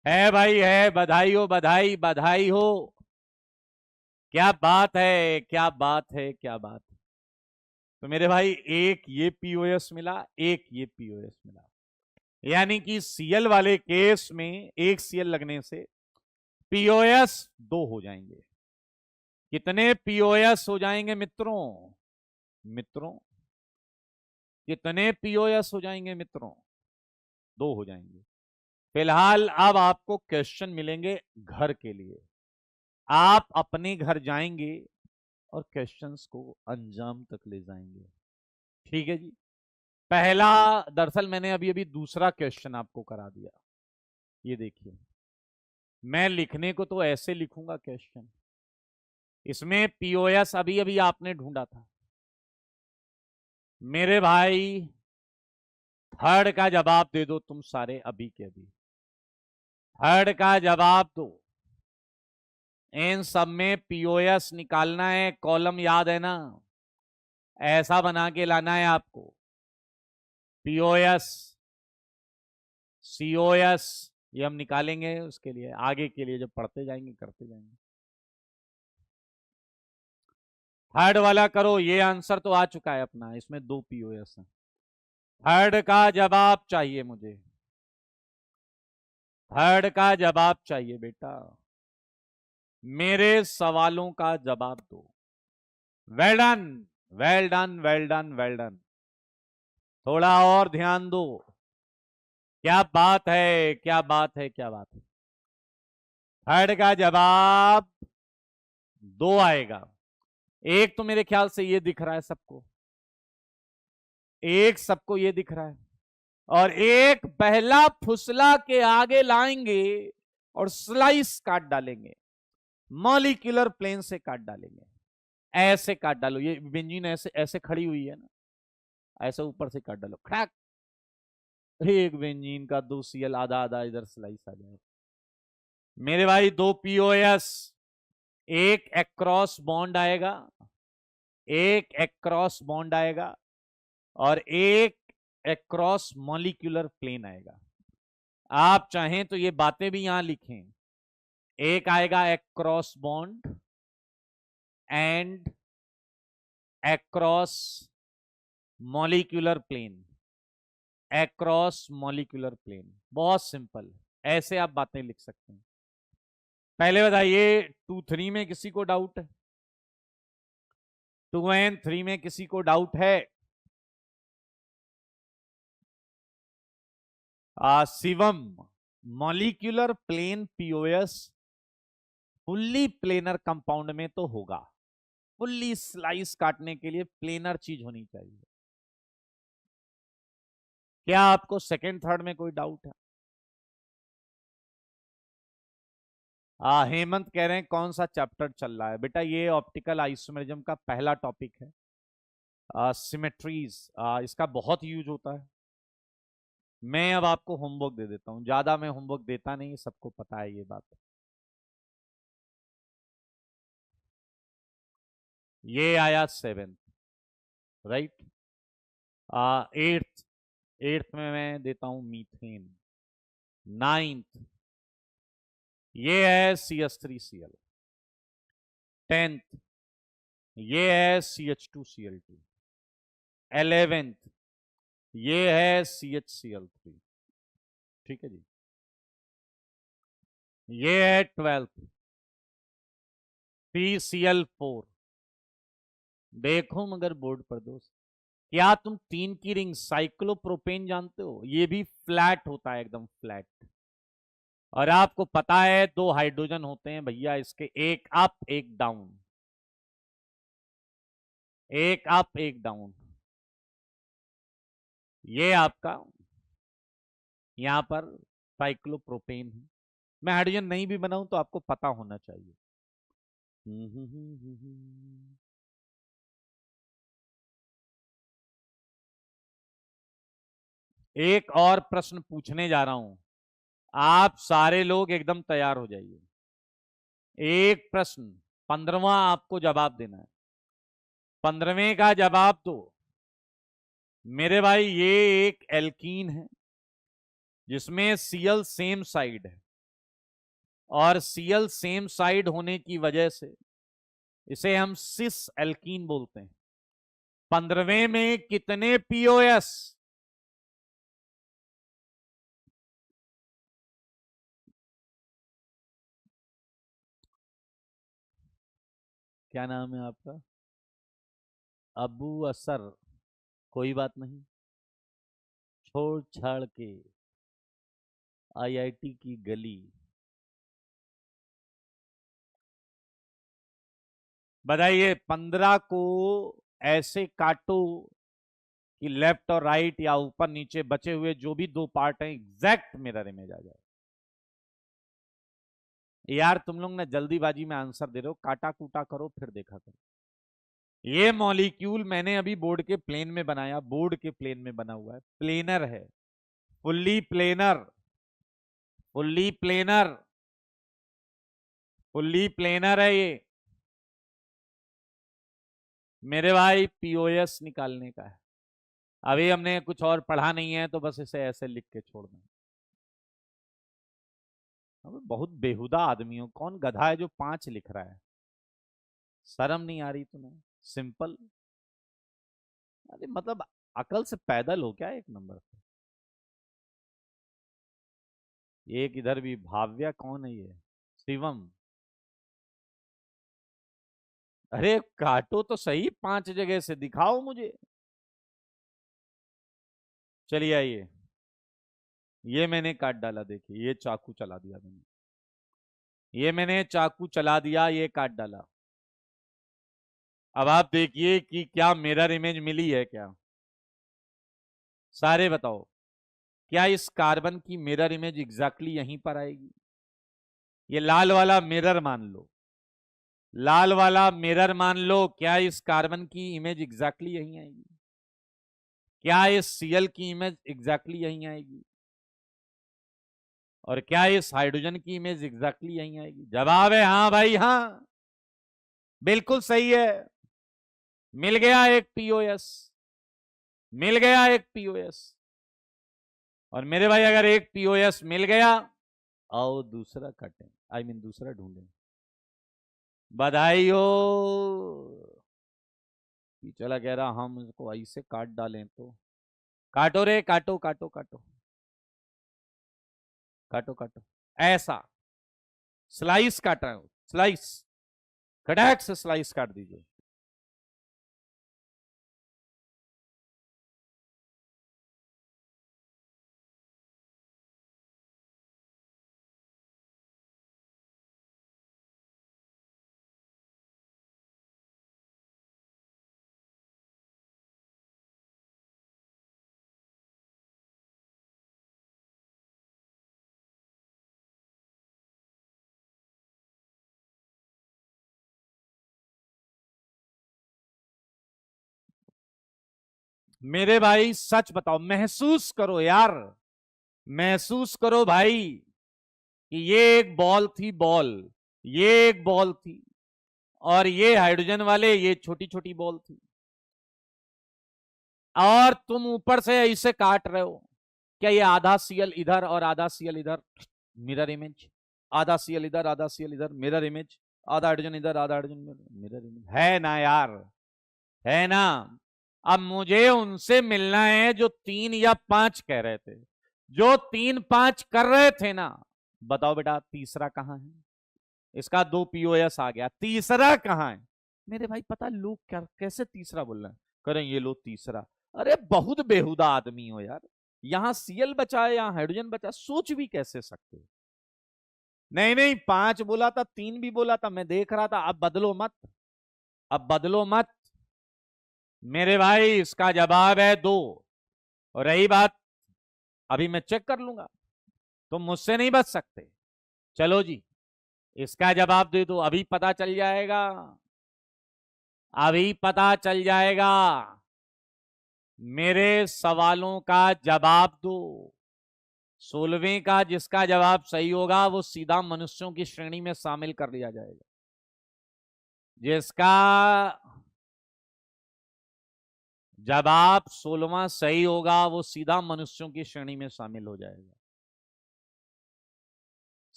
[SPEAKER 1] है भाई है, बधाई हो, बधाई बधाई हो। क्या बात है, क्या बात है, क्या बात है। तो मेरे भाई एक ये पीओएस मिला, एक ये पीओएस मिला, यानी कि Cl वाले केस में एक Cl लगने से पीओएस 2 हो जाएंगे। कितने पीओएस हो जाएंगे मित्रों? मित्रों कितने पीओएस हो जाएंगे मित्रों? 2 हो जाएंगे। फिलहाल अब आपको क्वेश्चन मिलेंगे घर के लिए, आप अपने घर जाएंगे और क्वेश्चंस को अंजाम तक ले जाएंगे। ठीक है जी। पहला, दरअसल मैंने अभी अभी दूसरा क्वेश्चन आपको करा दिया, ये देखिए। मैं लिखने को तो ऐसे लिखूंगा क्वेश्चन, इसमें पीओएस अभी अभी आपने ढूंढा था मेरे भाई। थर्ड का जवाब दे दो तुम सारे अभी के अभी, थर्ड का जवाब दो। इन सब में पीओएस निकालना है, कॉलम याद है ना? ऐसा बना के लाना है आपको, पीओएस, सीओएस, ये हम निकालेंगे उसके लिए, आगे के लिए जब पढ़ते जाएंगे करते जाएंगे। थर्ड वाला करो, ये आंसर तो आ चुका है अपना, इसमें 2 पीओएस हैं। थर्ड का जवाब चाहिए मुझे, थर्ड का जवाब चाहिए बेटा, मेरे सवालों का जवाब दो। Well done, well done, well done, well done. थोड़ा और ध्यान दो, क्या बात है, क्या बात है, क्या बात है। थर्ड का जवाब 2 आएगा। एक तो मेरे ख्याल से ये दिख रहा है सबको, एक सबको ये दिख रहा है, और एक पहला फुसला के आगे लाएंगे और स्लाइस काट डालेंगे, मॉलिक्यूलर प्लेन से काट डालेंगे। ऐसे काट डालो, ये बेंजीन ऐसे ऐसे खड़ी हुई है ना, ऐसे ऊपर से काट डालो, खड़ाक, एक बेंजीन का 2 Cl, आधा आधा इधर स्लाइस आ जाए। मेरे भाई 2 पीओएस, एक एक्रॉस बॉन्ड आएगा, एक एक्रॉस बॉन्ड आएगा, और एक एक्रॉस मॉलिक्यूलर प्लेन आएगा। आप चाहें तो ये बातें भी यहां लिखें, एक आएगा across bond and across molecular plane, across molecular plane, बहुत सिंपल, ऐसे आप बातें लिख सकते हैं। पहले बताइए 2-3 में किसी को डाउट है? 2 एंड 3 में किसी को डाउट है? Shivam, molecular plane POS fully planar compound में तो होगा, फुल्ली स्लाइस काटने के लिए प्लेनर चीज होनी चाहिए। क्या आपको सेकंड थर्ड में कोई डाउट है? हेमंत कह रहे हैं कौन सा चैप्टर चल रहा है? बेटा ये ऑप्टिकल आइसोमेरिज्म का पहला टॉपिक है, सिमेट्रीज, इसका बहुत यूज होता है। मैं अब आपको होमवर्क दे देता हूं, ज्यादा मैं होमवर्क देता नहीं, सबको पता है ये बात। ये आया 7th, राइट। एट्थ, एट्थ में मैं देता हूं मीथेन। 9th ये है CH3Cl। 10th ये है CH2Cl2। 11th ये है CHCl3। ठीक है जी। ये है 12th PCl4। देखो मगर बोर्ड पर दोस्त, क्या तुम 3 की रिंग साइक्लोप्रोपेन जानते हो? ये भी फ्लैट होता है, एकदम फ्लैट। और आपको पता है 2 हाइड्रोजन होते हैं भैया इसके, एक अप एक डाउन, एक अप एक डाउन। ये आपका यहां पर साइक्लोप्रोपेन है। मैं हाइड्रोजन नहीं भी बनाऊं तो आपको पता होना चाहिए। एक और प्रश्न पूछने जा रहा हूं, आप सारे लोग एकदम तैयार हो जाइए। एक प्रश्न, 15वां आपको जवाब देना है। 15वें का जवाब दो मेरे भाई। ये एक एल्कीन है जिसमें Cl सेम साइड है, और Cl सेम साइड होने की वजह से इसे हम सिस एल्कीन बोलते हैं। 15वें में कितने POS? क्या नाम है आपका? अबू असर। कोई बात नहीं, छोड़ छाड़ के IIT की गली। बताइए 15 को ऐसे काटो कि लेफ्ट और राइट या ऊपर नीचे बचे हुए जो भी 2 पार्ट हैं एग्जैक्ट मिरर इमेज आ जाए। यार तुम लोग ना जल्दीबाजी में आंसर दे रहे हो, काटा कूटा करो फिर देखा करो। ये मॉलिक्यूल मैंने अभी बोर्ड के प्लेन में बनाया, बोर्ड के प्लेन में बना हुआ है, प्लेनर है, fully planar, fully planar, fully planar है ये मेरे भाई। POS निकालने का है, अभी हमने कुछ और पढ़ा नहीं है तो बस इसे ऐसे लिख के छोड़ना। बहुत बेहुदा आदमी हो, कौन गधा है जो 5 लिख रहा है? शर्म नहीं आ रही तुम्हें? सिंपल, अरे मतलब अकल से पैदल हो क्या एक नंबर पे? एक इधर भी भाव्या, कौन है ये? शिवम। अरे काटो तो सही, 5 जगह से दिखाओ मुझे। चलिए आइए, ये मैंने काट डाला, देखिए ये चाकू चला दिया मैंने, ये मैंने चाकू चला दिया, ये काट डाला। अब आप देखिए कि क्या मिरर इमेज मिली है क्या? सारे बताओ, क्या इस कार्बन की मिरर इमेज एग्जैक्टली यहीं पर आएगी? ये लाल वाला मिरर मान लो, लाल वाला मिरर मान लो, क्या इस कार्बन की इमेज एग्जैक्टली यहीं आएगी? क्या इस Cl की इमेज एग्जैक्टली यहीं आएगी? और क्या इस हाइड्रोजन की इमेज एग्जैक्टली यहीं आएगी? जवाब है हाँ भाई हाँ, बिल्कुल सही है। मिल गया एक POS, मिल गया एक POS। और मेरे भाई अगर एक POS मिल गया, आओ दूसरा काटें, दूसरा ढूंढें। बधाई हो। चला कह रहा हम इसको ऐसे काट डालें तो, काटो रे, काटो काटो काटो काटो काटो, ऐसा स्लाइस काट रहे हो, स्लाइस, कड़ाक से स्लाइस काट दीजिए। मेरे भाई सच बताओ, महसूस करो यार, महसूस करो भाई कि ये एक बॉल थी, बॉल, ये एक बॉल थी, और ये हाइड्रोजन वाले, ये छोटी छोटी बॉल थी, और तुम ऊपर से इसे काट रहे हो। क्या ये आधा सीएल इधर और आधा सीएल इधर, मिरर इमेज, आधा सीएल इधर आधा सीएल इधर, मिरर इमेज, आधा हाइड्रोजन इधर आधा हाइड्रोजन, मिरर इमेज, है ना यार, है ना। अब मुझे उनसे मिलना है जो 3 या 5 कह रहे थे, जो 3-5 कर रहे थे ना। बताओ बेटा तीसरा कहां है? इसका 2 पीओएस आ गया, तीसरा कहां है? मेरे भाई पता लोग क्या कैसे तीसरा बोल रहे हैं, करें ये लो तीसरा। अरे बहुत बेहुदा आदमी हो यार, यहां सीएल बचा है, यहां हाइड्रोजन बचा, सोच भी कैसे सकते हो? नहीं नहीं, 5 बोला था, 3 भी बोला था, मैं देख रहा था। अब बदलो मत, अब बदलो मत मेरे भाई। इसका जवाब है 2। और रही बात, अभी मैं चेक कर लूंगा, तुम मुझसे नहीं बच सकते। चलो जी, इसका जवाब दे दो, अभी पता चल जाएगा, अभी पता चल जाएगा। मेरे सवालों का जवाब दो। 16वें का जिसका जवाब सही होगा वो सीधा मनुष्यों की श्रेणी में शामिल कर लिया जाएगा। जिसका जवाब 16वां सही होगा वो सीधा मनुष्यों की श्रेणी में शामिल हो जाएगा,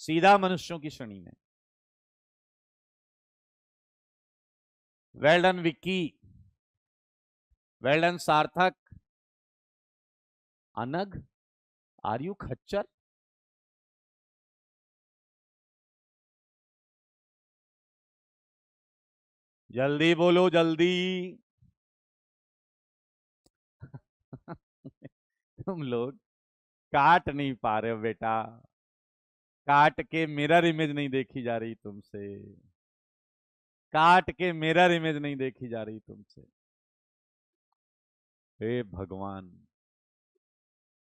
[SPEAKER 1] सीधा मनुष्यों की श्रेणी में। Well done Vicky, well done सार्थक। अनग, आर यू खच्चर? जल्दी बोलो जल्दी। तुम लोग काट नहीं पा रहे हो बेटा, काट के मिरर इमेज नहीं देखी जा रही तुमसे, काट के मिरर इमेज नहीं देखी जा रही तुमसे। हे भगवान,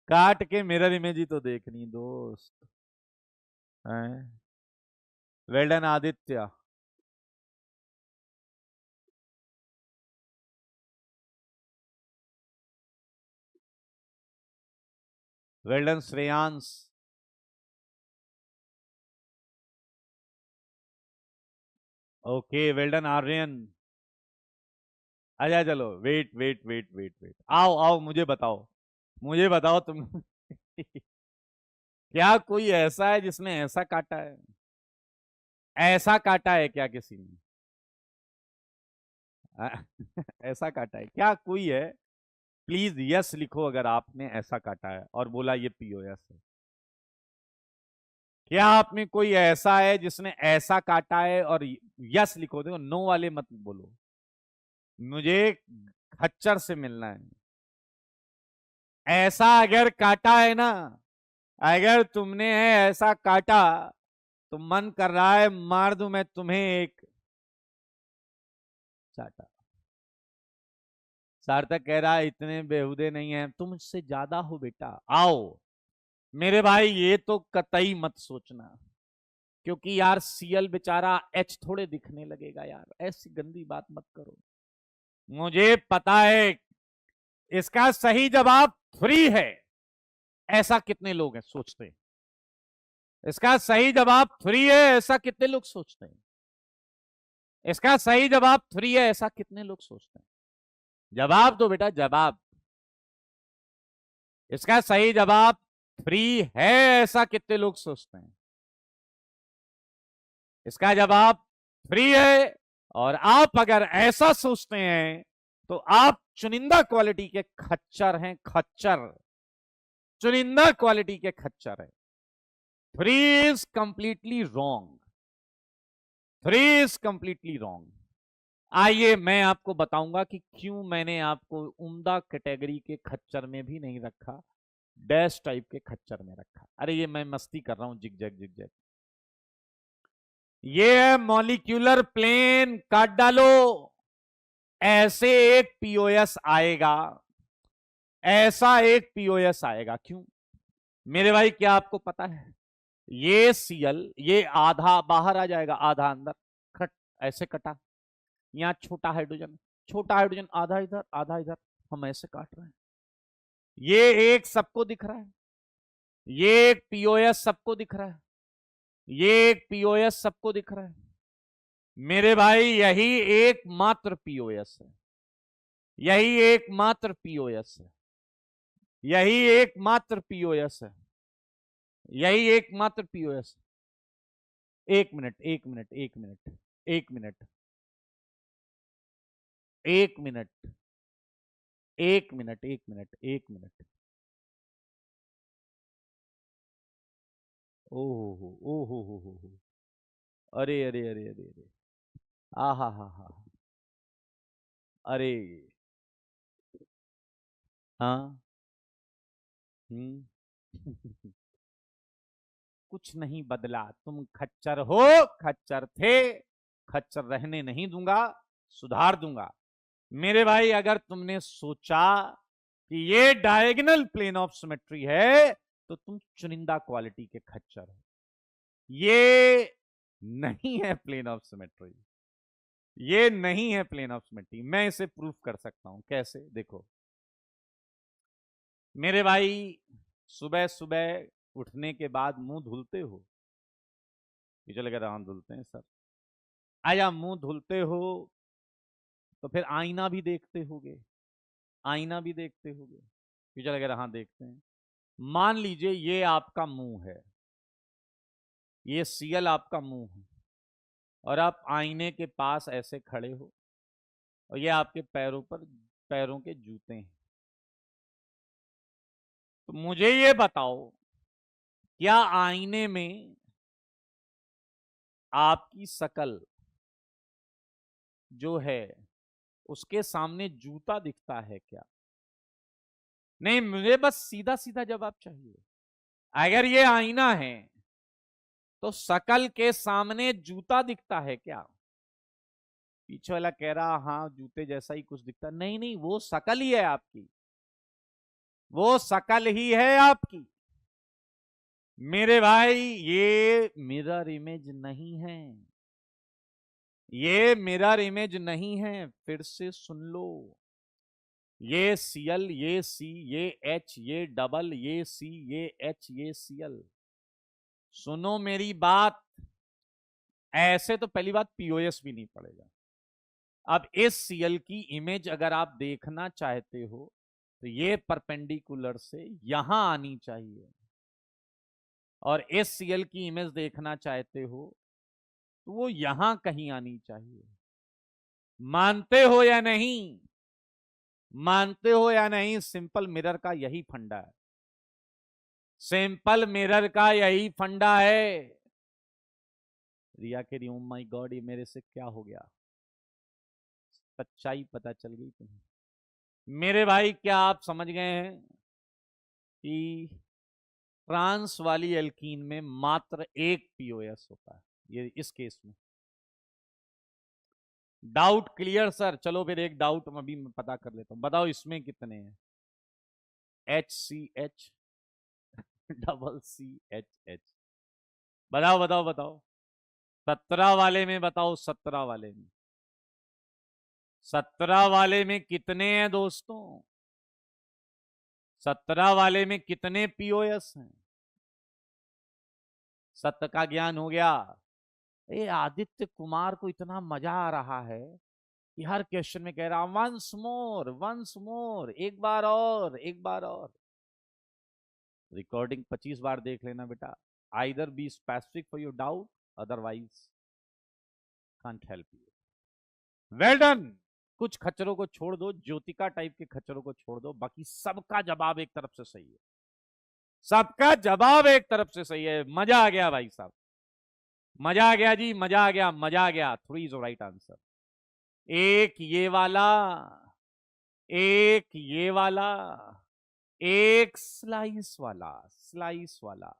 [SPEAKER 1] काट के मिरर इमेज ही तो देखनी दोस्त। Well done Aditya. Well done Shreyansh. Okay well done Aryan. अच्छा चलो, wait wait wait wait wait, आओ आओ मुझे बताओ, मुझे बताओ तुम। क्या कोई ऐसा है जिसने ऐसा काटा है? ऐसा काटा है क्या किसी ने? ऐसा काटा है क्या कोई है? प्लीज यस लिखो अगर आपने ऐसा काटा है और बोला ये पीओएस है। क्या आप में कोई ऐसा है जिसने ऐसा काटा है? और यस लिखो, देखो नो वाले मत बोलो, मुझे खच्चर से मिलना है। ऐसा अगर काटा है ना, अगर तुमने है ऐसा काटा, तो मन कर रहा है मार दूं मैं तुम्हें एक चाटा। सार्थक कह रहा है इतने बेहुदे नहीं है, तुम मुझसे ज्यादा हो बेटा, आओ। मेरे भाई ये तो कतई मत सोचना, क्योंकि यार सीएल बेचारा एच थोड़े दिखने लगेगा यार, ऐसी गंदी बात मत करो। मुझे पता है इसका सही जवाब 3 है, ऐसा कितने लोग हैं सोचते हैं? इसका सही जवाब 3 है, ऐसा कितने लोग सोचते हैं? इसका सही जवाब 3 है, ऐसा कितने लोग सोचते हैं? जवाब दो बेटा जवाब। इसका सही जवाब 3 है, ऐसा कितने लोग सोचते हैं? इसका जवाब 3 है। और आप अगर ऐसा सोचते हैं तो आप चुनिंदा क्वालिटी के खच्चर हैं, खच्चर, चुनिंदा क्वालिटी के खच्चर है। 3 is completely wrong, 3 is completely wrong. आइए मैं आपको बताऊंगा कि क्यों मैंने आपको उम्दा कैटेगरी के खच्चर में भी नहीं रखा, डैश टाइप के खच्चर में रखा। अरे ये मैं मस्ती कर रहा हूं, जिग जैग जिग जैग। ये है मॉलिक्यूलर प्लेन, काट डालो, ऐसे एक पीओएस आएगा, ऐसा एक पीओएस आएगा। क्यों मेरे भाई, क्या आपको पता है? ये सीएल, ये आधा बाहर आ जाएगा आधा अंदर, कट, ऐसे कटा। यहाँ छोटा हाइड्रोजन, छोटा हाइड्रोजन, आधा इधर आधा इधर, हम ऐसे काट रहे हैं। ये एक सबको दिख रहा है, ये एक पीओएस सबको दिख रहा है, ये एक पीओएस सबको दिख रहा है। मेरे भाई यही एकमात्र पीओएस है, यही एकमात्र पीओएस है, यही एकमात्र पीओएस है, यही एकमात्र पीओएस। एक मिनट, एक मिनट, एक मिनट, एक मिनट, एक मिनट, एक मिनट, एक मिनट, एक मिनट। ओहो, ओहो, हो। अरे अरे अरे अरे अरे। आ हा। अरे। हाँ। हम्म। कुछ नहीं बदला, तुम खच्चर हो, खच्चर थे, खच्चर रहने नहीं दूंगा, सुधार दूंगा। मेरे भाई अगर तुमने सोचा कि ये डायगोनल प्लेन ऑफ सिमेट्री है तो तुम चुनिंदा क्वालिटी के खच्चर हो। ये नहीं है प्लेन ऑफ सिमेट्री, ये नहीं है प्लेन ऑफ सिमेट्री। मैं इसे प्रूफ कर सकता हूं, कैसे? देखो मेरे भाई, सुबह सुबह उठने के बाद मुंह धुलते हो? ये चले कह रहा धुलते हैं सर। आया मुंह धुलते हो तो फिर आईना भी देखते होगे, आईना भी देखते होगे। ये चले कह रहा देखते हैं। मान लीजिए ये आपका मुंह है, ये सीएल आपका मुंह है, और आप आईने के पास ऐसे खड़े हो, और ये आपके पैरों पर, पैरों के जूते हैं। तो मुझे ये बताओ, क्या आईने में आपकी शकल जो है उसके सामने जूता दिखता है क्या? नहीं, मुझे बस सीधा सीधा जवाब चाहिए। अगर ये आईना है तो शकल के सामने जूता दिखता है क्या? पीछे वाला कह रहा हाँ जूते जैसा ही कुछ दिखता। नहीं नहीं, वो शकल ही है आपकी, वो शकल ही है आपकी। मेरे भाई ये मिरर इमेज नहीं है, ये मिरर इमेज नहीं है। फिर से सुन लो, ये सीएल, ये सी, ये एच, ये डबल, ये सी, ये एच, ये सीएल। सुनो मेरी बात, ऐसे तो पहली बात पीओएस भी नहीं पड़ेगा। अब इस सीएल की इमेज अगर आप देखना चाहते हो तो ये परपेंडिकुलर से यहां आनी चाहिए, और इस सीएल की इमेज देखना चाहते हो तो वो यहां कहीं आनी चाहिए। मानते हो या नहीं? मानते हो या नहीं? सिंपल मिरर का यही फंडा है, सिंपल मिरर का यही फंडा है। रिया के रही, ओ माय गॉड ये मेरे से क्या हो गया? सच्चाई पता चल गई तुम्हें। मेरे भाई क्या आप समझ गए हैं कि ट्रांस वाली एल्कीन में मात्र एक पीओएस होता है, ये इस केस में? Doubt clear sir? चलो फिर एक डाउट अभी मैं पता कर लेता हूं, बताओ इसमें कितने हैं? H C H, double C H H. बताओ बताओ बताओ, 17 वाले में बताओ, 17 वाले में, 17 वाले में कितने हैं दोस्तों? 17 वाले में कितने पीओएस हैं? सत्य का ज्ञान हो गया। ये आदित्य कुमार को इतना मजा आ रहा है कि हर क्वेश्चन में कह रहा वंस मोर, वंस मोर, एक बार और, एक बार और। रिकॉर्डिंग 25 बार देख लेना बेटा। Either be specific for your doubt, otherwise can't help you. Well done. कुछ खच्चरों को छोड़ दो, ज्योतिका टाइप के खच्चरों को छोड़ दो, बाकी सबका जवाब एक तरफ से सही है, सबका जवाब एक तरफ से सही है। मजा आ गया भाई साहब, मजा आ गया जी, मजा आ गया, मजा आ गया। 3 इज राइट आंसर। एक ये वाला, एक ये वाला, एक स्लाइस वाला, स्लाइस वाला।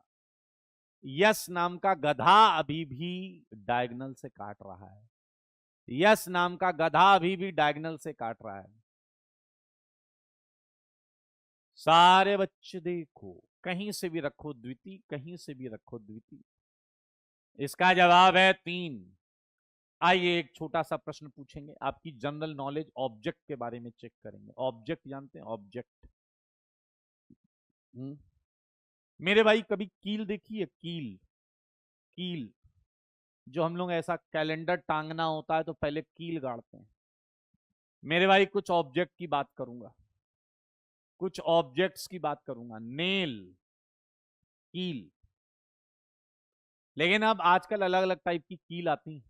[SPEAKER 1] यस नाम का गधा अभी भी डायगोनल से काट रहा है, यस नाम का गधा अभी भी डायगोनल से काट रहा है। सारे बच्चे देखो, कहीं से भी रखो द्वितीय, कहीं से भी रखो द्वितीय। इसका जवाब है 3। आइए एक छोटा सा प्रश्न पूछेंगे, आपकी जनरल नॉलेज ऑब्जेक्ट के बारे में चेक करेंगे। ऑब्जेक्ट जानते हैं? ऑब्जेक्ट। मेरे भाई कभी कील देखी है? कील, कील, जो हम लोग ऐसा कैलेंडर टांगना होता है तो पहले कील गाड़ते हैं। मेरे भाई कुछ ऑब्जेक्ट की बात करूंगा, कुछ ऑब्जेक्ट्स की बात करूंगा। नेल, कील। लेकिन अब आजकल अलग अलग टाइप की कील आती हैं।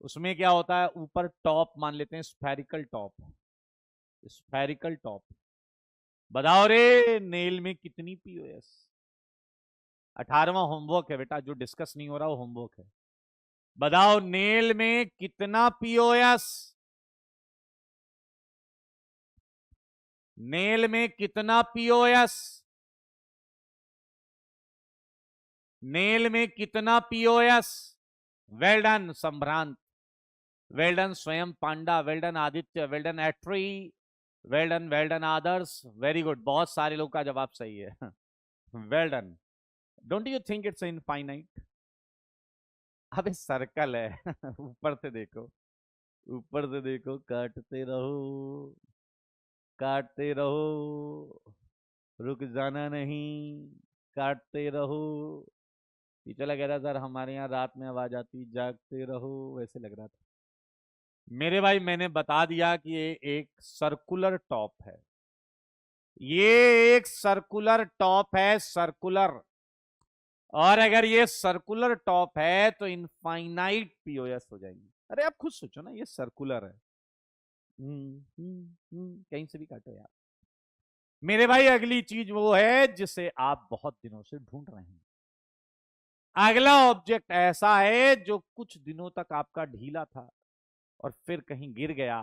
[SPEAKER 1] उसमें क्या होता है, ऊपर टॉप मान लेते हैं स्फेरिकल टॉप, स्फेरिकल टॉप। बताओ रे नेल में कितनी पीओएस? 18वां होमवर्क है बेटा, जो डिस्कस नहीं हो रहा वो होमवर्क है। बताओ नेल में कितना पीओएस? नेल में कितना पीओएस? नेल में कितना POS? Well done Sambhrant, well done Swayam Panda, well done Aditya, well done Atri, well done Adarsh, very good. बहुत सारे लोग का जवाब सही है। Well done. Don't you think it's infinite? अबे सर्कल है। ऊपर से देखो, ऊपर से देखो, काटते रहो, काटते रहो, रुक जाना नहीं, काटते रहो। टीचर लग रहा सर हमारे यहाँ रात में आवाज आती, जागते रहो, वैसे लग रहा था। मेरे भाई मैंने बता दिया कि ये एक सर्कुलर टॉप है, ये एक सर्कुलर टॉप है, सर्कुलर। और अगर ये सर्कुलर टॉप है तो इनफाइनाइट पीओएस हो जाएंगी। अरे आप खुद सोचो ना, ये सर्कुलर है। कहीं से भी काटो यार। मेरे भाई अगली चीज वो है जिसे आप बहुत दिनों से ढूंढ रहे हैं। अगला ऑब्जेक्ट ऐसा है जो कुछ दिनों तक आपका ढीला था और फिर कहीं गिर गया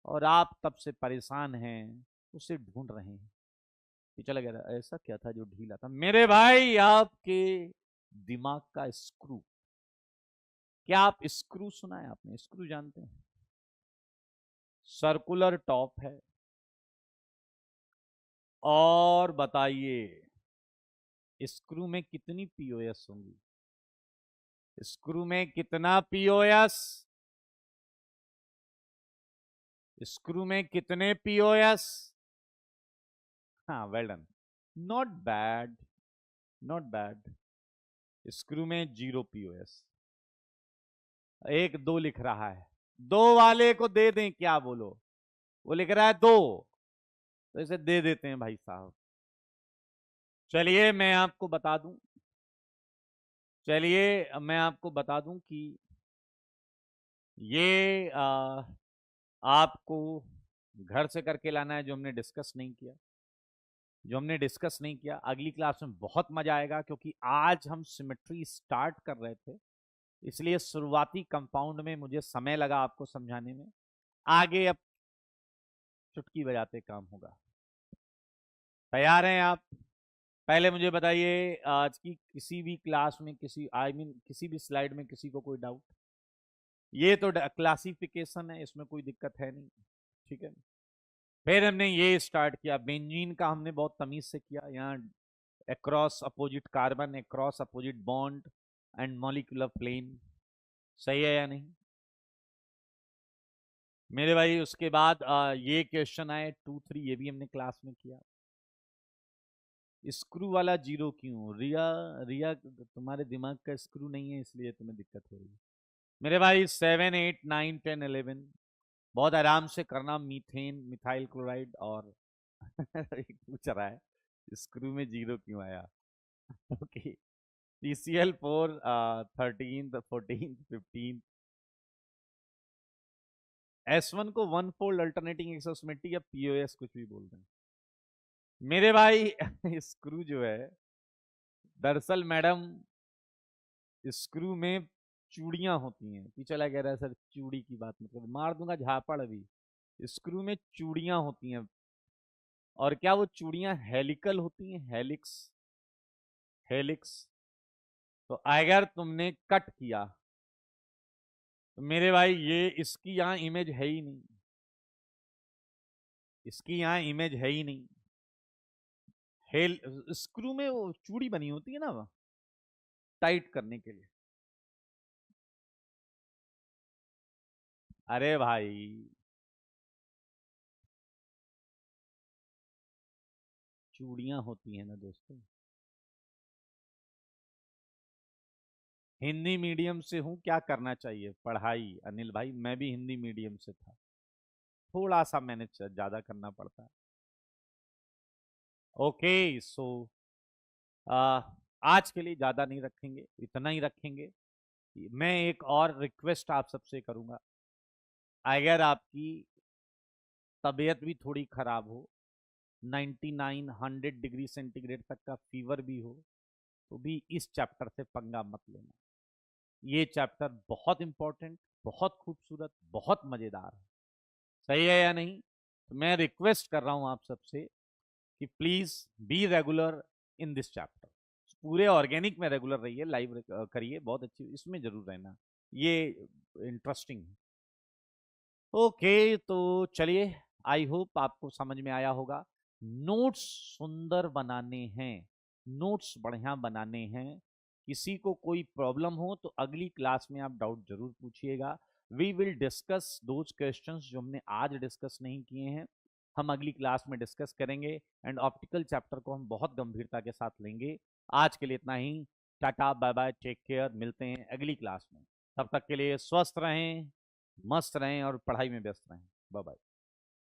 [SPEAKER 1] और आप तब से परेशान हैं, उसे ढूंढ रहे हैं। ये चला गया ऐसा क्या था जो ढीला था? मेरे भाई आपके दिमाग का स्क्रू। क्या आप स्क्रू सुना है आपने? स्क्रू जानते हैं? सर्कुलर टॉप है। और बताइए स्क्रू में कितनी पीओएस होंगी? स्क्रू में कितना पीओएस? स्क्रू में कितने पीओएस? हाँ well done, not bad, not bad. Screw में 0 पीओएस। एक दो लिख रहा है, दो वाले को दे दें क्या? बोलो। वो लिख रहा है 2, तो इसे दे देते हैं भाई साहब। चलिए मैं आपको बता दूं, चलिए मैं आपको बता दूं कि ये आपको घर से करके लाना है, जो हमने डिस्कस नहीं किया, जो हमने डिस्कस नहीं किया। अगली क्लास में बहुत मजा आएगा क्योंकि आज हम सिमेट्री स्टार्ट कर रहे थे, इसलिए शुरुआती कंपाउंड में मुझे समय लगा आपको समझाने में। आगे अब चुटकी बजाते काम होगा। तैयार हैं आप? पहले मुझे बताइए आज की किसी भी क्लास में, किसी किसी भी स्लाइड में किसी को कोई डाउट? ये तो क्लासिफिकेशन है, इसमें कोई दिक्कत है नहीं, ठीक है। फिर हमने ये स्टार्ट किया, बेंजीन का हमने बहुत तमीज से किया। यहाँ across opposite carbon, across opposite bond and molecular plane, सही है या नहीं मेरे भाई? उसके बाद ये क्वेश्चन आए 2 3, ये भी हमने क्लास में किया। स्क्रू वाला 0 क्यों? रिया, रिया तुम्हारे दिमाग का स्क्रू नहीं है इसलिए तुम्हें दिक्कत हो रही है। मेरे भाई 7 8 9 10 11 बहुत आराम से करना। मीथेन, मिथाइल क्लोराइड और एक पूछ रहा है स्क्रू में 0 क्यों आया? Okay, TCl4 13 14 15। S1 को वन फोल्ड अल्टरनेटिंग एक्सोसमेट्री या पीओएस कुछ भी बोलते हैं मेरे भाई। स्क्रू जो है, दरअसल मैडम स्क्रू में चूड़ियां होती हैं। पिछला कह रहा है सर चूड़ी की बात, मतलब मार दूंगा झापड़ अभी। स्क्रू में चूड़ियां होती हैं, और क्या वो चूड़ियां हेलिकल होती हैं? Helix, helix. तो अगर तुमने कट किया तो मेरे भाई ये इसकी यहां इमेज है ही नहीं, इसकी यहां इमेज है ही नहीं। हेल स्क्रू में वो चूड़ी बनी होती है ना टाइट करने के लिए। अरे भाई चूड़ियां होती हैं ना दोस्तों। हिंदी मीडियम से हूं, क्या करना चाहिए? पढ़ाई। अनिल भाई मैं भी हिंदी मीडियम से था, थोड़ा सा मैंने ज्यादा करना पड़ता है। ओके सो आज के लिए ज्यादा नहीं रखेंगे, इतना ही रखेंगे। मैं एक और रिक्वेस्ट आप सबसे करूंगा, अगर आपकी तबीयत भी थोड़ी खराब हो, 99 100 डिग्री सेंटीग्रेड तक का फीवर भी हो, तो भी इस चैप्टर से पंगा मत लेना। ये चैप्टर बहुत इंपॉर्टेंट, बहुत खूबसूरत, बहुत मजेदार है। सही है या नहीं? तो मैं रिक्वेस्ट कर रहा हूं आप सबसे कि please be regular in this chapter. पूरे ऑर्गेनिक में रेगुलर रहिए, लाइव करिए, बहुत अच्छी इसमें जरूर रहना, ये इंटरेस्टिंग है। ओके तो चलिए, आई होप आपको समझ में आया होगा। नोट्स सुंदर बनाने हैं, नोट्स बढ़िया बनाने हैं। किसी को कोई प्रॉब्लम हो तो अगली क्लास में आप डाउट जरूर पूछिएगा। We will discuss those questions जो हमने आज डिस्कस नहीं किए हैं, हम अगली क्लास में डिस्कस करेंगे। एंड ऑप्टिकल चैप्टर को हम बहुत गंभीरता के साथ लेंगे। आज के लिए इतना ही। Tata bye bye, take care, मिलते हैं अगली क्लास में। तब तक के लिए स्वस्थ रहें, मस्त रहें और पढ़ाई में व्यस्त रहें। Bye bye.